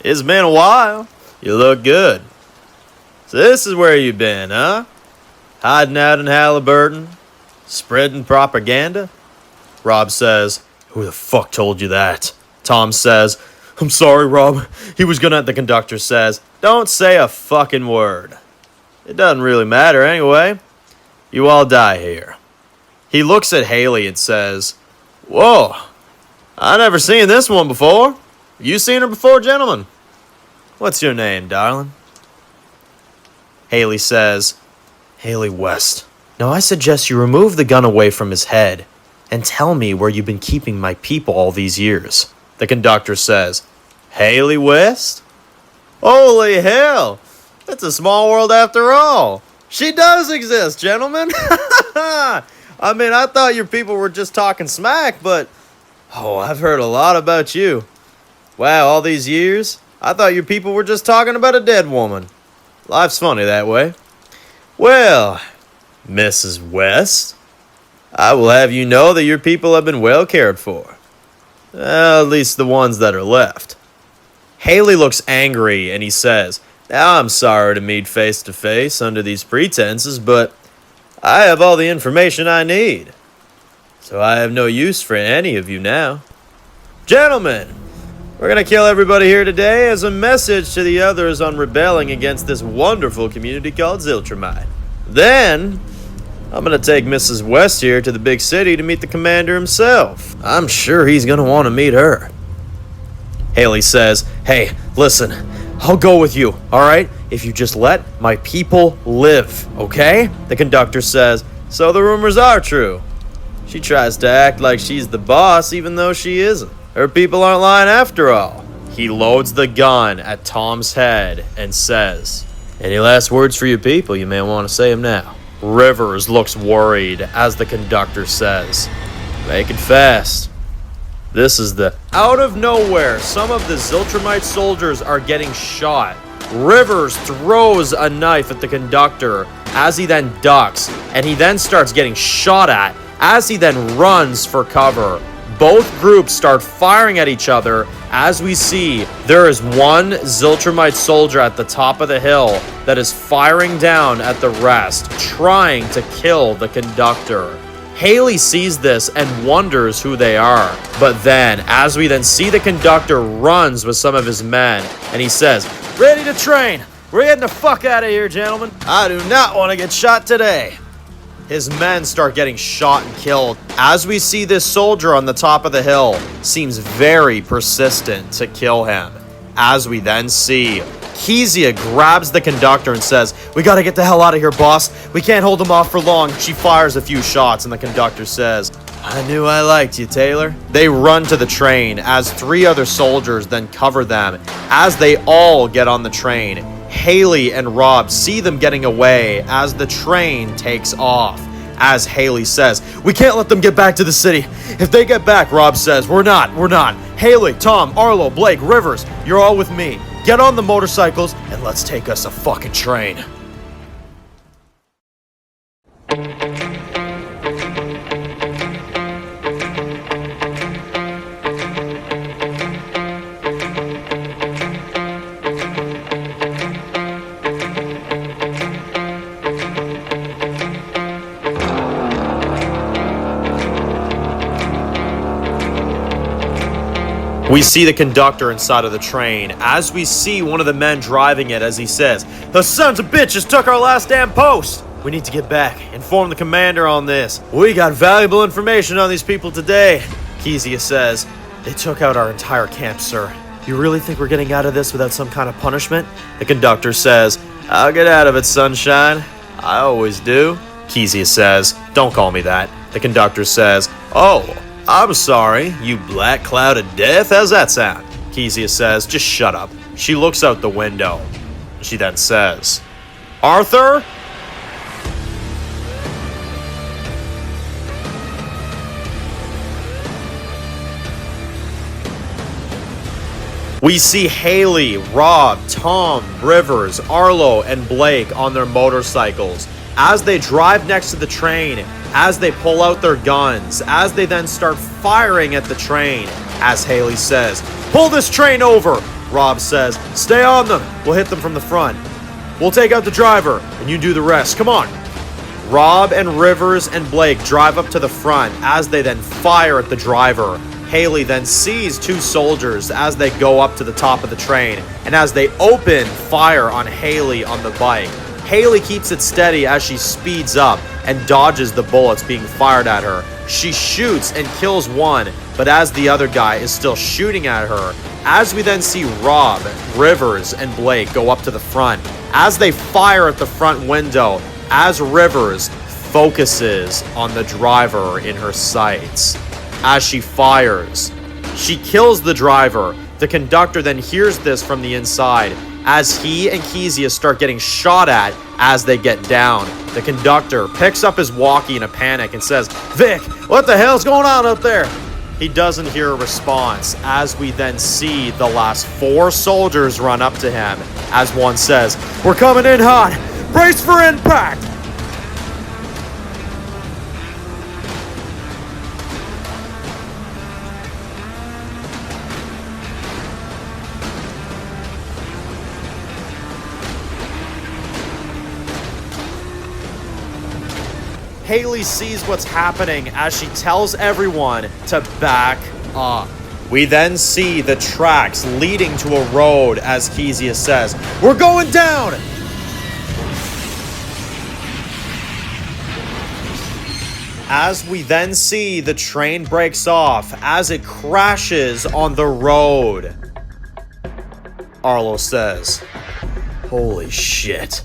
It's been a while. You look good. So this is where you been, huh? Hiding out in Halliburton? Spreading propaganda?" Rob says, "Who the fuck told you that?" Tom says, "I'm sorry, Rob. He was gonna..." The conductor says, "Don't say a fucking word. It doesn't really matter anyway. You all die here." He looks at Haley and says, "Whoa, I never seen this one before. You seen her before, gentlemen? What's your name, darling?" Haley says, "Haley West. Now I suggest you remove the gun away from his head and tell me where you've been keeping my people all these years." The conductor says, "Haley West? Holy hell! It's a small world after all. She does exist, gentlemen." I mean, I thought your people were just talking smack, but... Oh, I've heard a lot about you. Wow, all these years? I thought your people were just talking about a dead woman. Life's funny that way. Well, Mrs. West, I will have you know that your people have been well cared for. Well, at least the ones that are left." Haley looks angry and he says, I'm sorry to meet face to face under these pretenses, but I have all the information I need. So I have no use for any of you now. Gentlemen, we're gonna kill everybody here today as a message to the others on rebelling against this wonderful community called Ziltrumite. Then, I'm gonna take Mrs. West here to the big city to meet the commander himself. I'm sure he's gonna want to meet her. Haley says, "Hey, listen, I'll go with you, alright? If you just let my people live, okay?" The conductor says, "So the rumors are true." She tries to act like she's the boss even though she isn't. Her people aren't lying after all. He loads the gun at Tom's head and says, "Any last words for your people? You may want to say them now." Rivers looks worried as the conductor says, "Make it fast." This is the... Out of nowhere, some of the Ziltrumite soldiers are getting shot. Rivers throws a knife at the conductor as he then ducks, and he then starts getting shot at as he then runs for cover. Both groups start firing at each other. As we see, there is one Ziltrumite soldier at the top of the hill that is firing down at the rest, trying to kill the conductor. Haley sees this and wonders who they are. But then, as we then see the conductor runs with some of his men, and he says, "Ready to train! We're getting the fuck out of here, gentlemen. I do not want to get shot today." His men start getting shot and killed. As we see this soldier on the top of the hill seems very persistent to kill him. As we then see, Kezia grabs the conductor and says, "We gotta get the hell out of here, boss. We can't hold him off for long." She fires a few shots and the conductor says, "I knew I liked you, Taylor." They run to the train as 3 other soldiers then cover them. As they all get on the train, Haley and Rob see them getting away as the train takes off. As Haley says, "We can't let them get back to the city. If they get back," Rob says, We're not. Haley, Tom, Arlo, Blake, Rivers, you're all with me. Get on the motorcycles and let's take us a fucking train." We see the conductor inside of the train, as we see one of the men driving it as he says, "The sons of bitches took our last damn post! We need to get back, inform the commander on this. We got valuable information on these people today." Kezia says, "They took out our entire camp, sir. You really think we're getting out of this without some kind of punishment?" The conductor says, "I'll get out of it, sunshine. I always do." Kezia says, "Don't call me that." The conductor says, "Oh, I'm sorry, you black cloud of death? How's that sound?" Kezia says, "Just shut up." She looks out the window. She then says, "Arthur?" We see Haley, Rob, Tom, Rivers, Arlo, and Blake on their motorcycles. As they drive next to the train, as they pull out their guns, as they then start firing at the train, as Haley says, "Pull this train over!" Rob says, "Stay on them. We'll hit them from the front. We'll take out the driver, and you do the rest. Come on." Rob and Rivers and Blake drive up to the front as they then fire at the driver. Haley then sees 2 soldiers as they go up to the top of the train, and as they open fire on Haley on the bike. Haley keeps it steady as she speeds up and dodges the bullets being fired at her. She shoots and kills one, but as the other guy is still shooting at her, as we then see Rob, Rivers, and Blake go up to the front, as they fire at the front window, as Rivers focuses on the driver in her sights. As she fires, she kills the driver. The conductor then hears this from the inside as he and Kezia start getting shot at as they get down. The conductor picks up his walkie in a panic and says, "Vic, what the hell's going on up there?" He doesn't hear a response as we then see the last 4 soldiers run up to him as one says, "We're coming in hot. Brace for impact." Haley sees what's happening as she tells everyone to back up. We then see the tracks leading to a road as Kezia says, "We're going down!" As we then see the train breaks off as it crashes on the road. Arlo says, "Holy shit."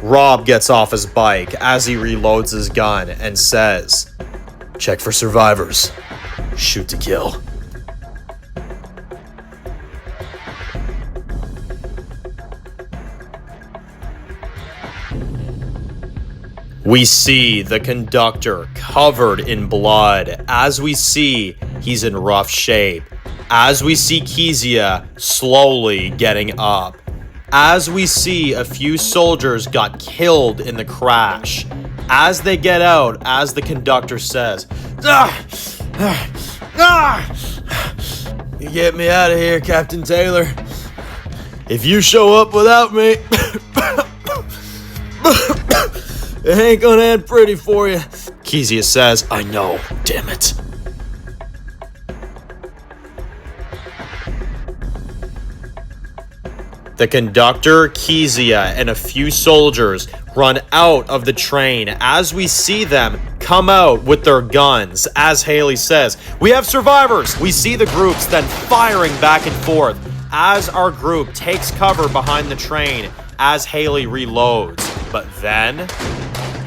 Rob gets off his bike as he reloads his gun and says, "Check for survivors. Shoot to kill." We see the conductor covered in blood as we see he's in rough shape. As we see Kezia slowly getting up. As we see a few soldiers got killed in the crash. As they get out, as the conductor says, "You get me out of here, Captain Taylor. If you show up without me, it ain't gonna end pretty for you." Kezia says, "I know, damn it." The conductor, Kezia, and a few soldiers run out of the train as we see them come out with their guns. As Haley says, "We have survivors!" We see the groups then firing back and forth as our group takes cover behind the train as Haley reloads. But then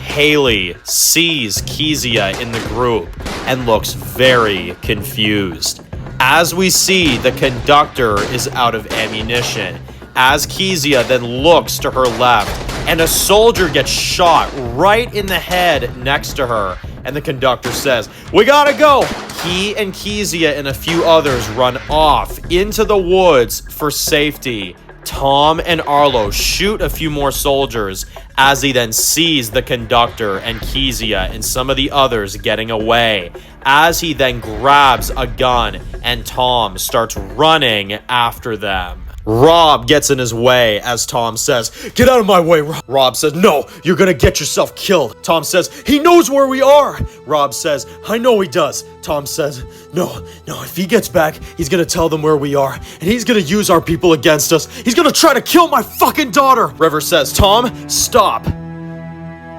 Haley sees Kezia in the group and looks very confused. As we see the conductor is out of ammunition. As Kezia then looks to her left, and a soldier gets shot right in the head next to her, and the conductor says, "We gotta go!" He and Kezia and a few others run off into the woods for safety. Tom and Arlo shoot a few more soldiers as he then sees the conductor and Kezia and some of the others getting away. As he then grabs a gun and Tom starts running after them. Rob gets in his way as Tom says, "Get out of my way, Rob." Rob says, "No, you're gonna get yourself killed." Tom says, "He knows where we are." Rob says, "I know he does." Tom says, No, if he gets back, he's gonna tell them where we are, and he's gonna use our people against us. He's gonna try to kill my fucking daughter." River says, "Tom, stop."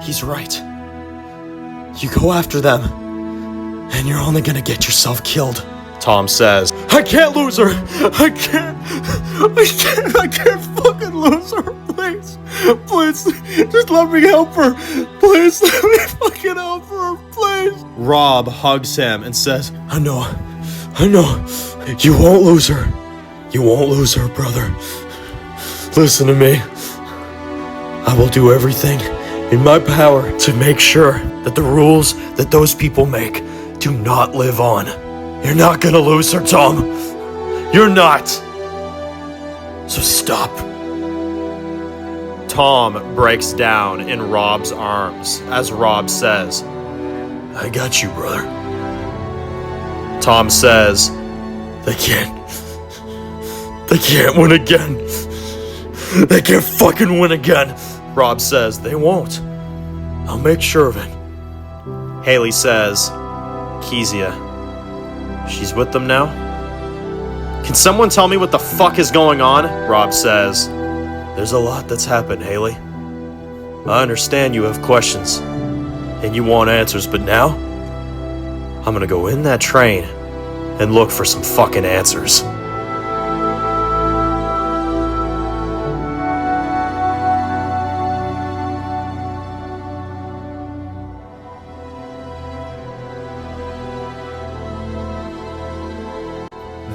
He's right. You go after them, and you're only gonna get yourself killed. Tom says, "I can't lose her. I can't fucking lose her. Please, just let me help her. Please, let me fucking help her, please." Rob hugs him and says, I know. You won't lose her. You won't lose her, brother. Listen to me. I will do everything in my power to make sure that the rules that those people make do not live on. You're not gonna lose her, Tom. You're not. So stop. Tom breaks down in Rob's arms as Rob says, "I got you, brother." Tom says, They can't win again. They can't fucking win again." Rob says, "They won't. I'll make sure of it." Haley says, "Kezia, she's with them now? Can someone tell me what the fuck is going on?" Rob says, "There's a lot that's happened, Haley. I understand you have questions, and you want answers, but now, I'm gonna go in that train and look for some fucking answers."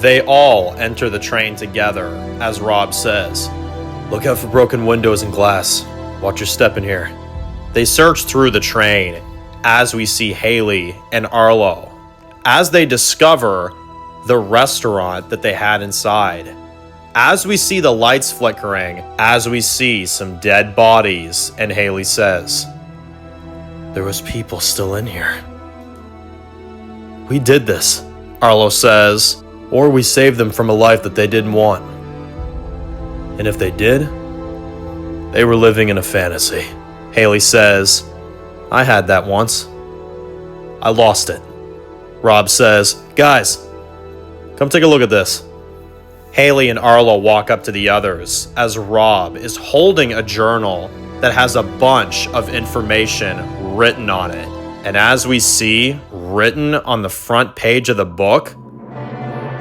They all enter the train together, as Rob says, "Look out for broken windows and glass. Watch your step in here." They search through the train, as we see Haley and Arlo, as they discover the restaurant that they had inside. As we see the lights flickering, as we see some dead bodies, and Haley says, "There was people still in here. We did this," Arlo says, "or we saved them from a life that they didn't want. And if they did, they were living in a fantasy." Haley says, I had that once. I lost it. Rob says, guys, come take a look at this. Haley and Arlo walk up to the others as Rob is holding a journal that has a bunch of information written on it. And as we see, written on the front page of the book,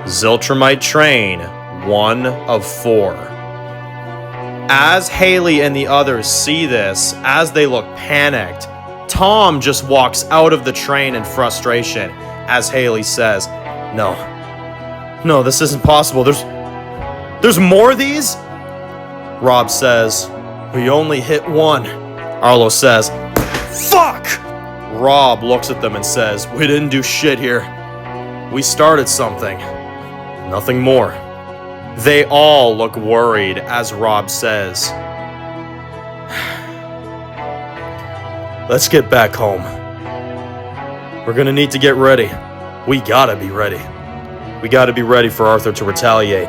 Ziltrumite train 1 of 4. As Haley and the others see this, as they look panicked, Tom just walks out of the train in frustration as Haley says, No, this isn't possible. There's more of these? Rob says, we only hit 1. Arlo says, fuck! Rob looks at them and says, we didn't do shit here. We started something. Nothing more. They all look worried as Rob says, let's get back home. We're gonna need to get ready. We gotta be ready. We gotta be ready for Arthur to retaliate.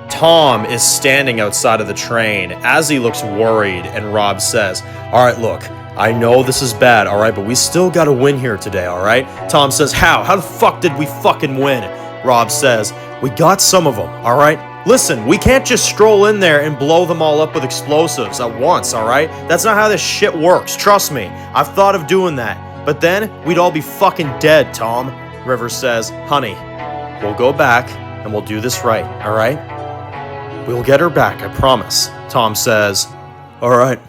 Tom is standing outside of the train as he looks worried, and Rob says, all right, look, I know this is bad, all right, but we still got to win here today, all right? Tom says, how? How the fuck did we fucking win? Rob says, we got some of them, all right? Listen, we can't just stroll in there and blow them all up with explosives at once, all right? That's not how this shit works, trust me. I've thought of doing that, but then we'd all be fucking dead, Tom. Rivers says, honey, we'll go back and we'll do this right, all right? We'll get her back, I promise. Tom says, all right.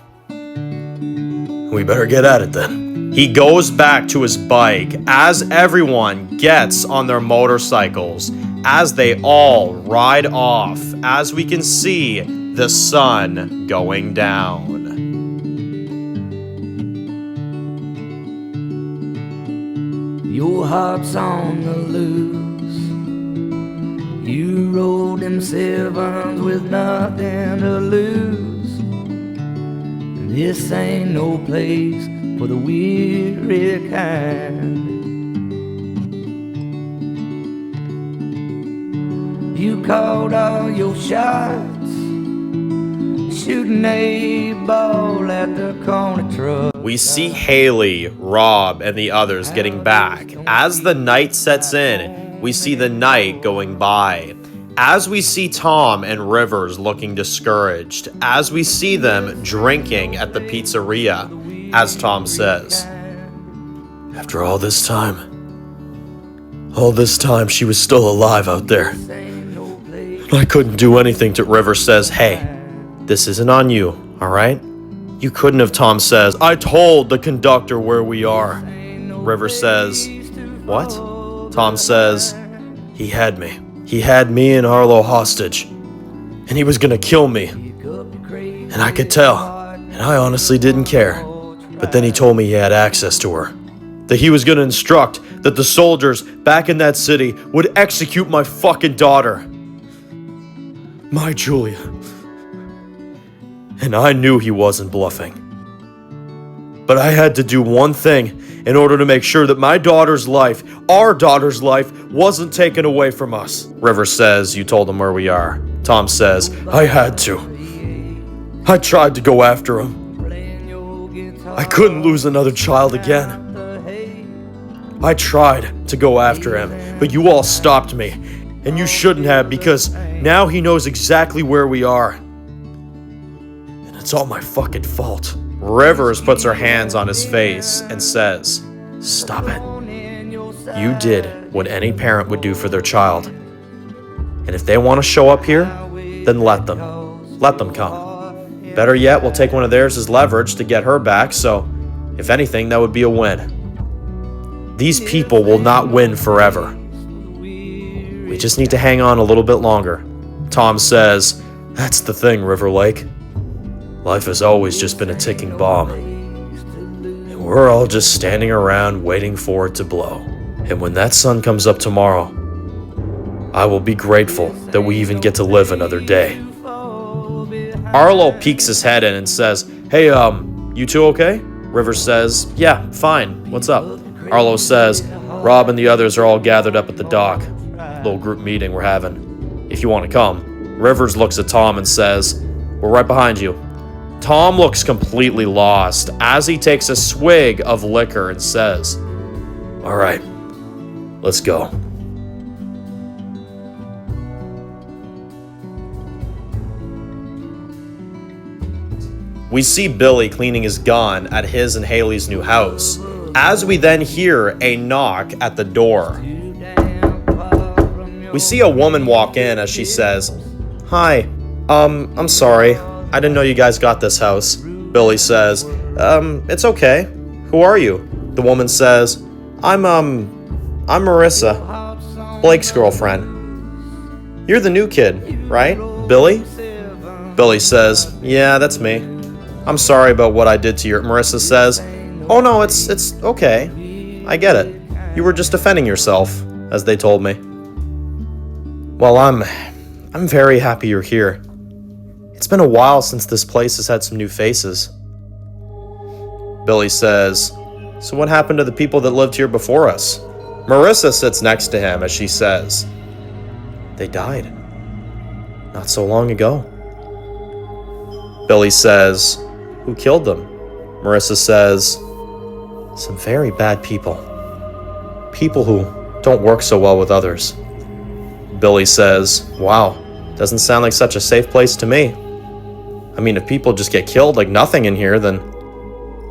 We better get at it then. He goes back to his bike as everyone gets on their motorcycles, as they all ride off, as we can see the sun going down. Your heart's on the loose. You rode them sevens with nothing to lose. This ain't no place for the weary kind. You called all your shots, shooting a ball at the corner truck. We see Haley, Rob, and the others getting back. As the night sets in, we see the night going by. As we see Tom and Rivers looking discouraged. As we see them drinking at the pizzeria. As Tom says, after all this time she was still alive out there. I couldn't do anything to Rivers says, hey, this isn't on you, all right? You couldn't have, Tom says. I told the conductor where we are. Rivers says, what? Tom says, he had me. He had me and Arlo hostage. And he was gonna kill me. And I could tell. And I honestly didn't care. But then he told me he had access to her. That he was gonna instruct that the soldiers back in that city would execute my fucking daughter. My Julia. And I knew he wasn't bluffing. But I had to do one thing in order to make sure that my daughter's life, our daughter's life, wasn't taken away from us. Rivers says, you told him where we are. Tom says, I had to. I tried to go after him. I couldn't lose another child again. I tried to go after him, but you all stopped me. And you shouldn't have, because now he knows exactly where we are. And it's all my fucking fault. Rivers puts her hands on his face and says, stop it. You did what any parent would do for their child. And if they want to show up here, then let them. Let them come. Better yet, we'll take one of theirs as leverage to get her back, so if anything, that would be a win. These people will not win forever. We just need to hang on a little bit longer. Tom says, that's the thing, River Lake. Life has always just been a ticking bomb. And we're all just standing around waiting for it to blow. And when that sun comes up tomorrow, I will be grateful that we even get to live another day. Arlo peeks his head in and says, hey, you two okay? Rivers says, yeah, fine. What's up? Arlo says, Rob and the others are all gathered up at the dock. Little group meeting we're having. If you want to come. Rivers looks at Tom and says, "We're right behind you." Tom looks completely lost as he takes a swig of liquor and says, "All right, let's go." We see Billy cleaning his gun at his and Haley's new house, as we then hear a knock at the door. We see a woman walk in as she says, "Hi, I'm sorry. I didn't know you guys got this house." Billy says, "It's okay. Who are you?" The woman says, I'm Marissa, Blake's girlfriend." "You're the new kid, right, Billy?" Billy says, "Yeah, that's me. I'm sorry about what I did to your..." Marissa says, "Oh no, it's okay. I get it. You were just defending yourself, as they told me." "Well, I'm very happy you're here. It's been a while since this place has had some new faces." Billy says, "So what happened to the people that lived here before us?" Marissa sits next to him as she says, "They died. Not so long ago." Billy says, "Who killed them?" Marissa says, "Some very bad people. People who don't work so well with others." Billy says, "Wow, doesn't sound like such a safe place to me. I mean, if people just get killed like nothing in here, then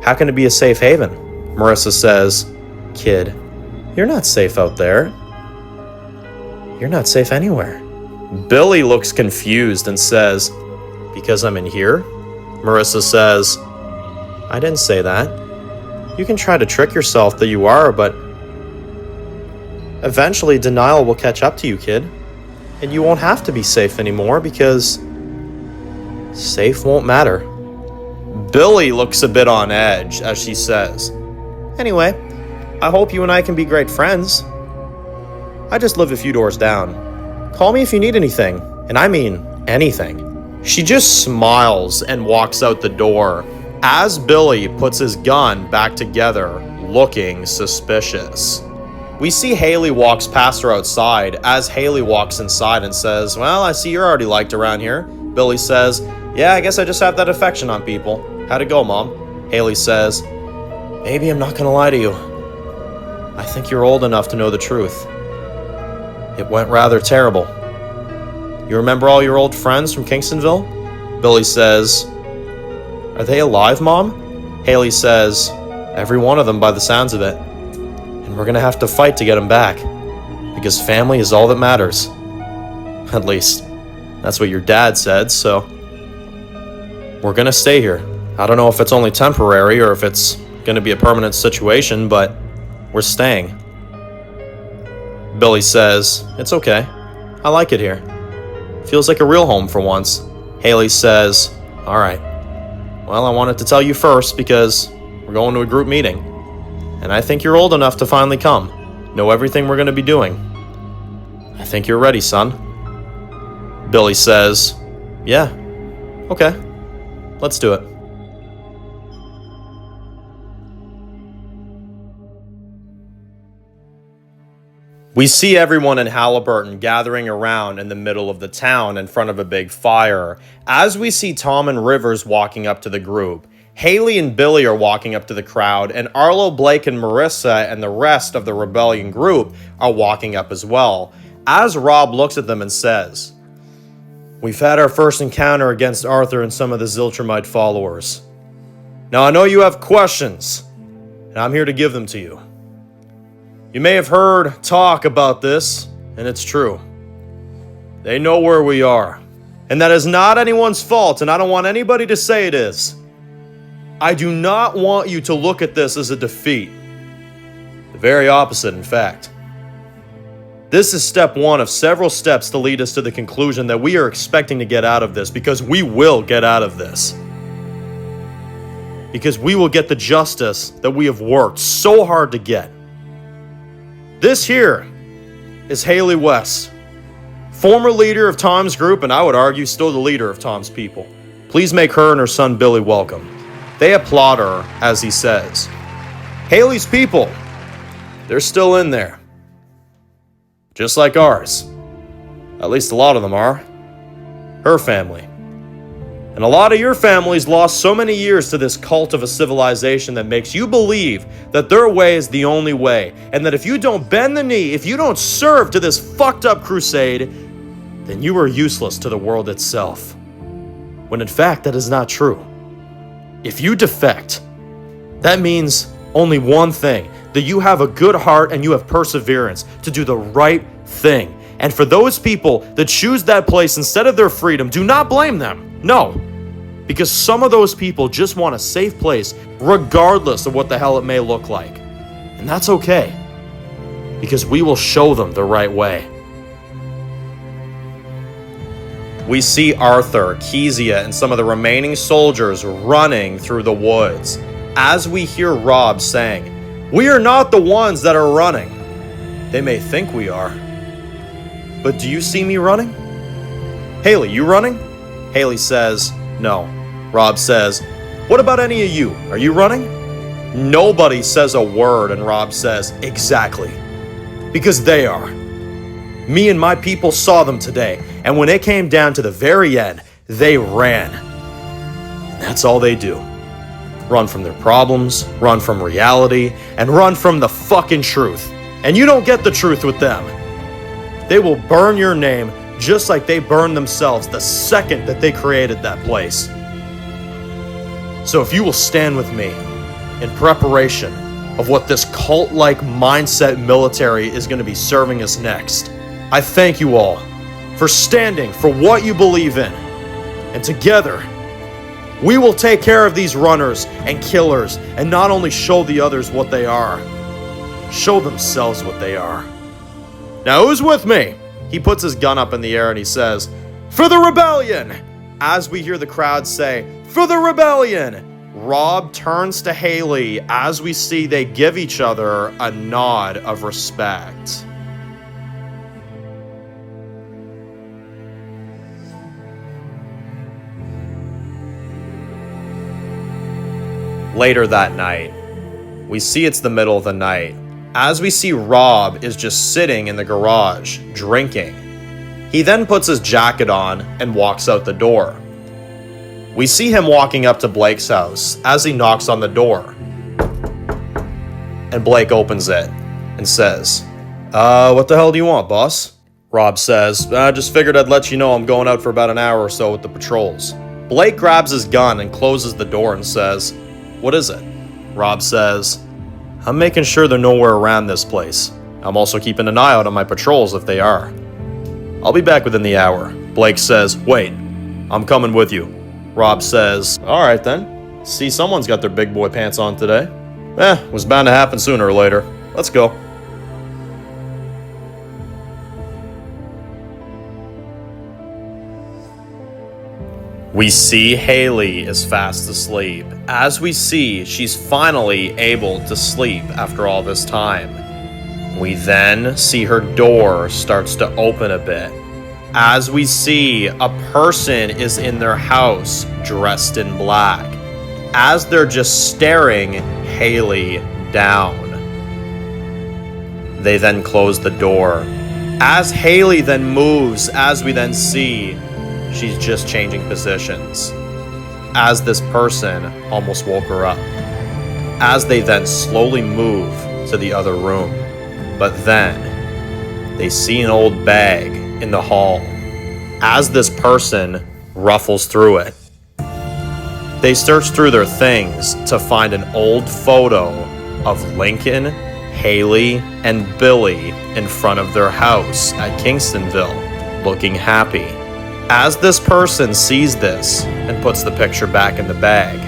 how can it be a safe haven?" Marissa says, "Kid, you're not safe out there. You're not safe anywhere." Billy looks confused and says, "Because I'm in here?" Marissa says, "I didn't say that. You can try to trick yourself that you are, but eventually denial will catch up to you, kid. And you won't have to be safe anymore because safe won't matter." Billy looks a bit on edge as she says, "Anyway, I hope you and I can be great friends. I just live a few doors down. Call me if you need anything, and I mean anything." She just smiles and walks out the door as Billy puts his gun back together, looking suspicious. We see Haley walks past her outside as Haley walks inside and says, "Well, I see you're already liked around here." Billy says, "Yeah, I guess I just have that affection on people. How'd it go, Mom?" Haley says, "Maybe I'm not gonna lie to you. I think you're old enough to know the truth. It went rather terrible. You remember all your old friends from Kingstonville?" Billy says, "Are they alive, Mom?" Haley says, "Every one of them by the sounds of it. And we're gonna have to fight to get them back. Because family is all that matters. At least, that's what your dad said, so we're gonna stay here. I don't know if it's only temporary or if it's gonna be a permanent situation, but we're staying." Billy says, "It's okay. I like it here. Feels like a real home for once." Haley says, "All right. Well, I wanted to tell you first because we're going to a group meeting. And I think you're old enough to finally come. Know everything we're going to be doing. I think you're ready, son." Billy says, "Yeah. Okay. Let's do it." We see everyone in Halliburton gathering around in the middle of the town in front of a big fire. As we see Tom and Rivers walking up to the group, Haley and Billy are walking up to the crowd, and Arlo, Blake, and Marissa and the rest of the rebellion group are walking up as well. As Rob looks at them and says, "We've had our first encounter against Arthur and some of the Ziltrumite followers. Now I know you have questions, and I'm here to give them to you. You may have heard talk about this, and it's true. They know where we are, and that is not anyone's fault, and I don't want anybody to say it is. I do not want you to look at this as a defeat. The very opposite, in fact. This is step one of several steps to lead us to the conclusion that we are expecting to get out of this, because we will get out of this. Because we will get the justice that we have worked so hard to get. This here is Haley West, former leader of Tom's group, and I would argue still the leader of Tom's people. Please make her and her son Billy welcome." They applaud her as he says, "Haley's people, They're still in there. Just like ours. At least a lot of them are. Her family. And a lot of your families lost so many years to this cult of a civilization that makes you believe that their way is the only way, and that if you don't bend the knee, if you don't serve to this fucked up crusade, then you are useless to the world itself. When in fact, that is not true. If you defect, that means only one thing, that you have a good heart and you have perseverance to do the right thing. And for those people that choose that place instead of their freedom, do not blame them. No, because some of those people just want a safe place regardless of what the hell it may look like. And that's okay, because we will show them the right way. We see Arthur, Kezia, and some of the remaining soldiers running through the woods as we hear Rob saying, "We are not the ones that are running. They may think we are. But do you see me running? Haley, you running?" Haley says, "No." Rob says, "What about any of you? Are you running?" Nobody says a word, and Rob says, "Exactly. Because they are. Me and my people saw them today, and when it came down to the very end, they ran. And that's all they do. Run from their problems, run from reality, and run from the fucking truth. And you don't get the truth with them. They will burn your name just like they burned themselves the second that they created that place. So if you will stand with me in preparation of what this cult-like mindset military is going to be serving us next, I thank you all for standing for what you believe in. And together, we will take care of these runners and killers and not only show the others what they are, show themselves what they are. Now who's with me?" He puts his gun up in the air and he says, "For the rebellion!" As we hear the crowd say, "For the rebellion!" Rob turns to Haley as we see they give each other a nod of respect. Later that night, we see it's the middle of the night, as we see Rob is just sitting in the garage, drinking. He then puts his jacket on and walks out the door. We see him walking up to Blake's house as he knocks on the door. And Blake opens it and says, "What the hell do you want, boss?" Rob says, "I just figured I'd let you know I'm going out for about an hour or so with the patrols." Blake grabs his gun and closes the door and says, "What is it?" Rob says, "I'm making sure they're nowhere around this place. I'm also keeping an eye out on my patrols if they are. I'll be back within the hour." Blake says, "Wait, I'm coming with you." Rob says, "All right then. See, someone's got their big boy pants on today. Was bound to happen sooner or later. Let's go." We see Haley is fast asleep, as we see she's finally able to sleep after all this time. We then see her door starts to open a bit, as we see a person is in their house dressed in black, as they're just staring Haley down. They then close the door. As Haley then moves, as we then see she's just changing positions, as this person almost woke her up, as they then slowly move to the other room. But then they see an old bag in the hall. As this person ruffles through it, they search through their things to find an old photo of Lincoln, Haley, and Billy in front of their house at Kingstonville, looking happy. As this person sees this and puts the picture back in the bag,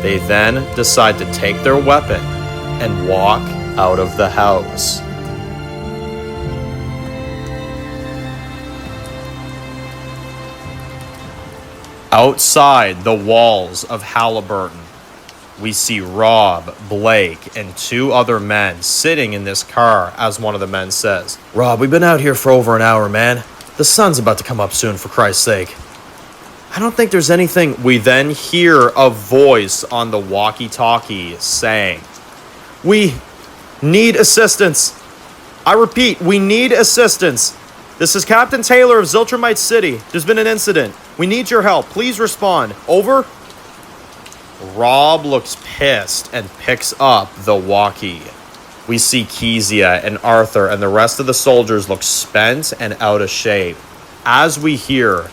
they then decide to take their weapon and walk out of the house. Outside the walls of Halliburton, we see Rob, Blake, and two other men sitting in this car as one of the men says, "Rob, we've been out here for over an hour, man. The sun's about to come up soon, for Christ's sake. I don't think there's anything." We then hear a voice on the walkie-talkie saying, We Need assistance. I repeat, we need assistance. This is Captain Taylor of Ziltrumite City. There's been an incident. We need your help. Please respond. Over. Rob looks pissed and picks up the walkie. We see Kezia and Arthur and the rest of the soldiers look spent and out of shape. As we hear,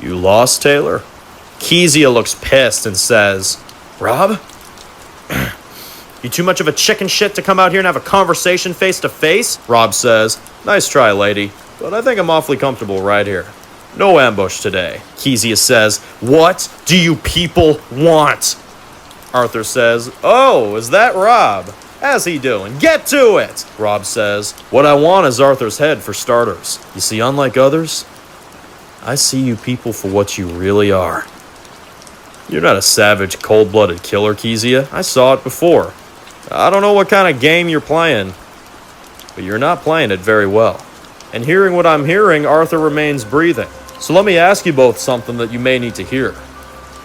"You lost, Taylor?" Kezia looks pissed and says, "Rob? You too much of a chicken shit to come out here and have a conversation face to face?" Rob says, "Nice try, lady, but I think I'm awfully comfortable right here. No ambush today." Kezia says, "What do you people want?" Arthur says, "Oh, is that Rob? How's he doing? Get to it!" Rob says, "What I want is Arthur's head for starters. You see, unlike others, I see you people for what you really are. You're not a savage, cold-blooded killer, Kezia. I saw it before. I don't know what kind of game you're playing, but you're not playing it very well. And hearing what I'm hearing, Arthur remains breathing. So let me ask you both something that you may need to hear.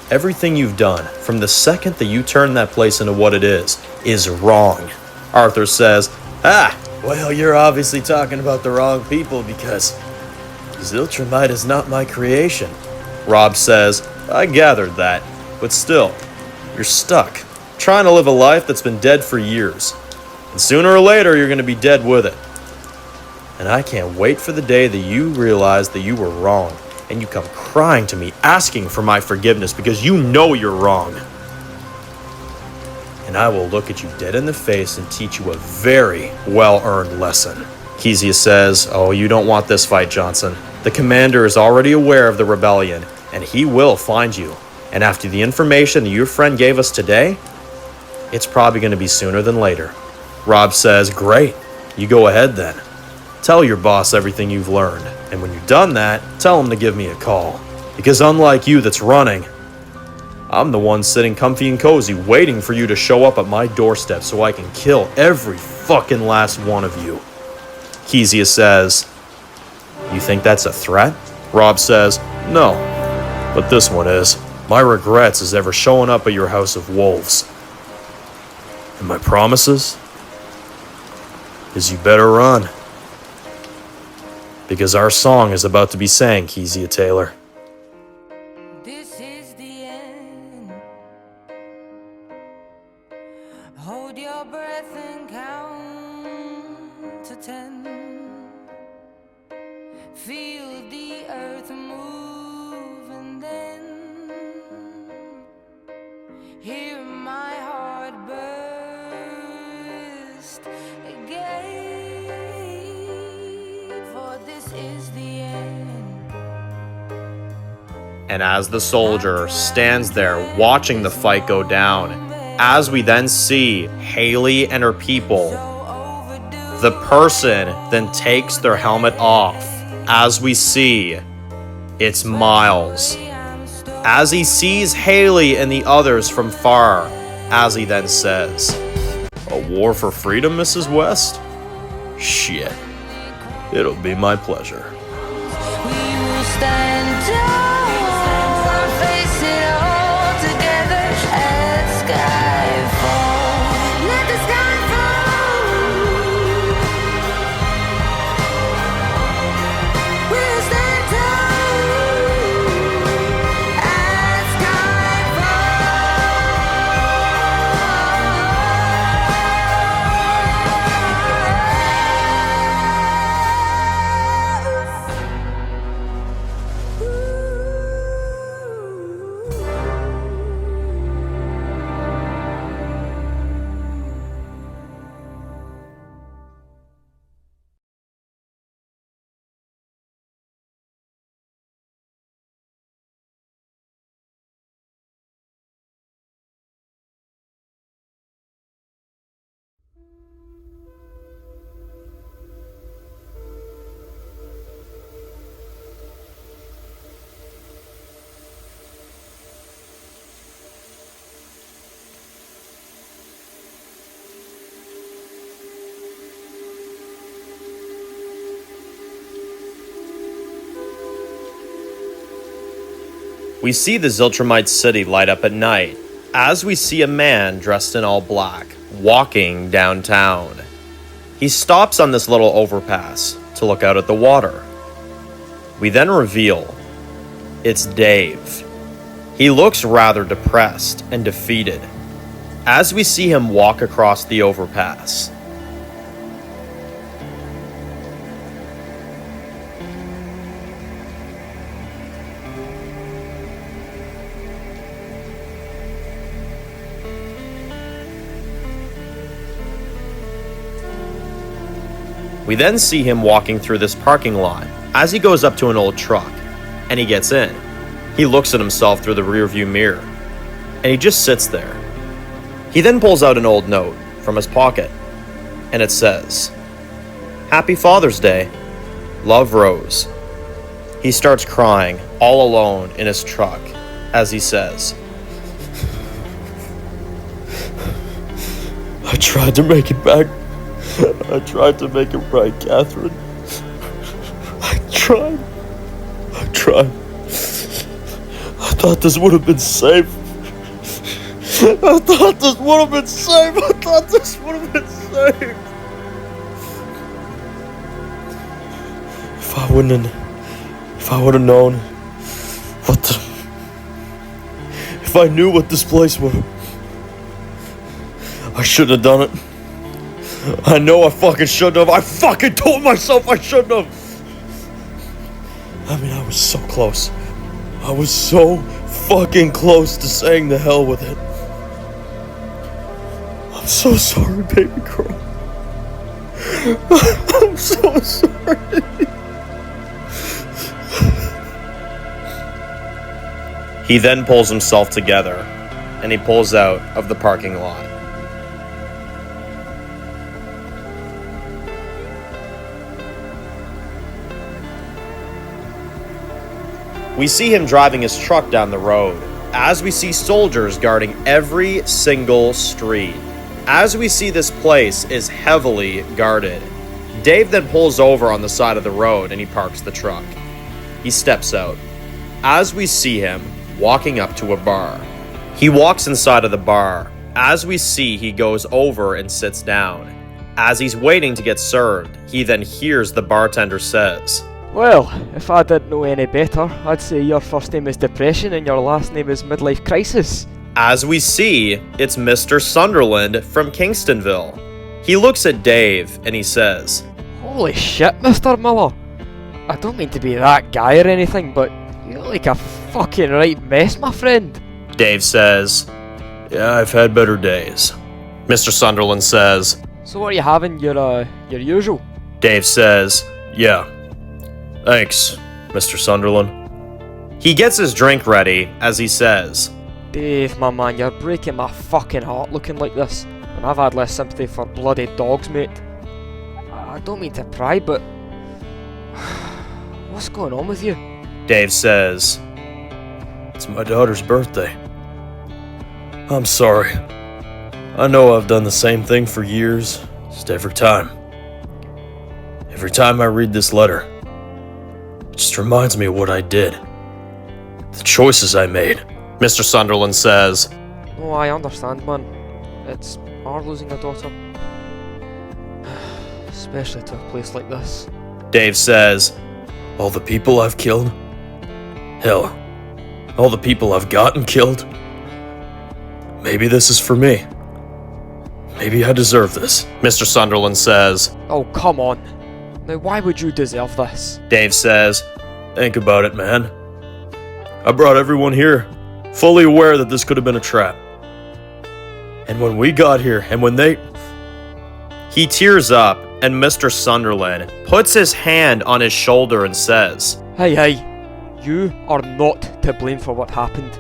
Everything you've done, from the second that you turned that place into what it is wrong." Arthur says, "Well, you're obviously talking about the wrong people because Ziltrumite is not my creation." Rob says, "I gathered that, but still, you're stuck, trying to live a life that's been dead for years. And sooner or later, you're going to be dead with it. And I can't wait for the day that you realize that you were wrong, and you come crying to me, asking for my forgiveness because you know you're wrong. And I will look at you dead in the face and teach you a very well-earned lesson." Kezia says, "Oh, you don't want this fight, Johnson. The commander is already aware of the rebellion, and he will find you. And after the information that your friend gave us today, it's probably going to be sooner than later." Rob says, "Great. You go ahead then. Tell your boss everything you've learned. And when you've done that, tell him to give me a call. Because unlike you that's running, I'm the one sitting comfy and cozy waiting for you to show up at my doorstep so I can kill every fucking last one of you." Kezia says, "You think that's a threat?" Rob says, "No, but this one is. My regrets is ever showing up at your house of wolves. And my promises is you better run. Because our song is about to be sang, Kezia Taylor." This is the end. Hold your breath and count to 10. Feel the earth move and then hear my heart burst again. For this is the end. And as the soldier stands there watching the fight go down, as we then see Haley and her people, the person then takes their helmet off. As we see, it's Miles. As he sees Haley and the others from far, as he then says, "A war for freedom, Mrs. West? Shit. It'll be my pleasure." We will stand tall, face it all together at skyfall. Let the sky fall. We'll stand tall at We see the Ziltrumite city light up at night, as we see a man dressed in all black, walking downtown. He stops on this little overpass to look out at the water. We then reveal it's Dave. He looks rather depressed and defeated as we see him walk across the overpass. We then see him walking through this parking lot as he goes up to an old truck, and he gets in. He looks at himself through the rearview mirror, and he just sits there. He then pulls out an old note from his pocket, and it says, "Happy Father's Day. Love, Rose." He starts crying all alone in his truck as he says, I tried to make it back. I tried to make it right, Catherine. I tried. I thought this would have been safe. I thought this would have been safe. If I would have known if I knew what this place was, I shouldn't have done it. I know I fucking shouldn't have. I fucking told myself I shouldn't have. I mean, I was so close. I was so fucking close to saying the hell with it. I'm so sorry, baby girl. I'm so sorry. He then pulls himself together, and he pulls out of the parking lot. We see him driving his truck down the road, as we see soldiers guarding every single street. As we see this place is heavily guarded. Dave then pulls over on the side of the road and he parks the truck. He steps out, as we see him walking up to a bar. He walks inside of the bar, as we see he goes over and sits down. As he's waiting to get served, he then hears the bartender says, Well, if I didn't know any better, I'd say your first name is Depression and your last name is Midlife Crisis. As we see, it's Mr. Sunderland from Kingstonville. He looks at Dave and he says, Holy shit, Mr. Miller. I don't mean to be that guy or anything, but you look like a fucking right mess, my friend. Dave says, Yeah, I've had better days. Mr. Sunderland says, So what are you having, your usual? Dave says, Yeah. Thanks, Mr. Sunderland. He gets his drink ready as he says, Dave, my man, you're breaking my fucking heart looking like this. And I've had less sympathy for bloody dogs, mate. I don't mean to pry, but what's going on with you? Dave says, It's my daughter's birthday. I'm sorry. I know I've done the same thing for years, just every time. Every time I read this letter, it just reminds me of what I did. The choices I made. Mr. Sunderland says, Oh, I understand, man. It's hard losing a daughter. Especially to a place like this. Dave says, All the people I've killed? Hell, all the people I've gotten killed? Maybe this is for me. Maybe I deserve this. Mr. Sunderland says, Oh, come on. Now, why would you deserve this? Dave says, Think about it, man. I brought everyone here, fully aware that this could have been a trap. And when we got here, and when they... He tears up, and Mr. Sunderland puts his hand on his shoulder and says, Hey, you are not to blame for what happened.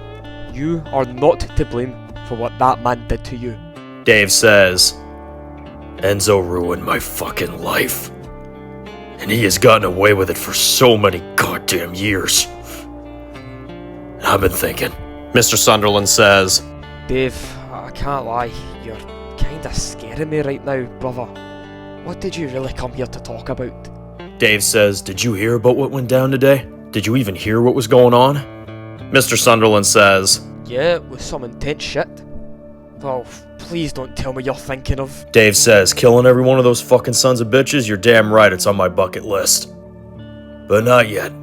You are not to blame for what that man did to you. Dave says, Enzo ruined my fucking life. And he has gotten away with it for so many goddamn years. And I've been thinking. Mr. Sunderland says, Dave, I can't lie, you're kinda scaring me right now, brother. What did you really come here to talk about? Dave says, Did you hear about what went down today? Did you even hear what was going on? Mr. Sunderland says, Yeah, it was some intense shit. Oh, please don't tell me you're thinking of... Dave says, killing every one of those fucking sons of bitches, you're damn right it's on my bucket list. But not yet.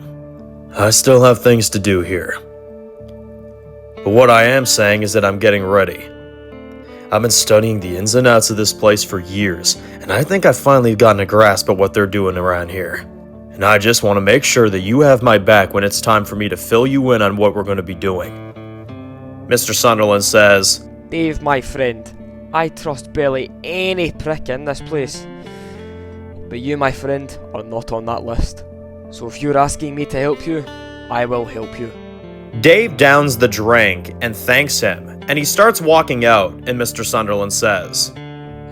I still have things to do here. But what I am saying is that I'm getting ready. I've been studying the ins and outs of this place for years, and I think I've finally gotten a grasp of what they're doing around here. And I just want to make sure that you have my back when it's time for me to fill you in on what we're going to be doing. Mr. Sunderland says, Dave, my friend, I trust barely any prick in this place. But you, my friend, are not on that list. So if you're asking me to help you, I will help you. Dave downs the drink and thanks him, and he starts walking out, and Mr. Sunderland says,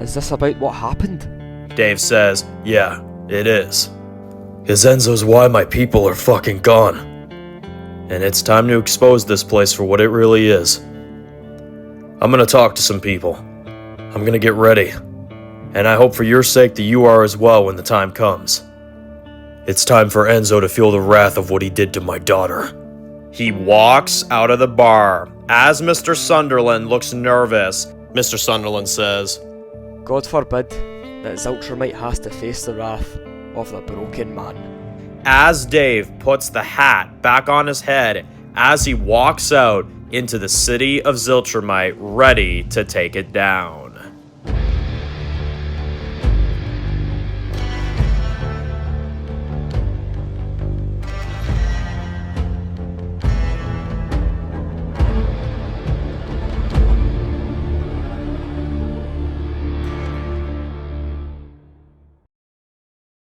Is this about what happened? Dave says, Yeah, it is. 'Cause Enzo's why my people are fucking gone. And it's time to expose this place for what it really is. I'm gonna talk to some people. I'm gonna get ready. And I hope for your sake that you are as well when the time comes. It's time for Enzo to feel the wrath of what he did to my daughter. He walks out of the bar. As Mr. Sunderland looks nervous, Mr. Sunderland says, God forbid that Ziltrumite has to face the wrath of the broken man. As Dave puts the hat back on his head as he walks out into the city of Ziltrumite, ready to take it down.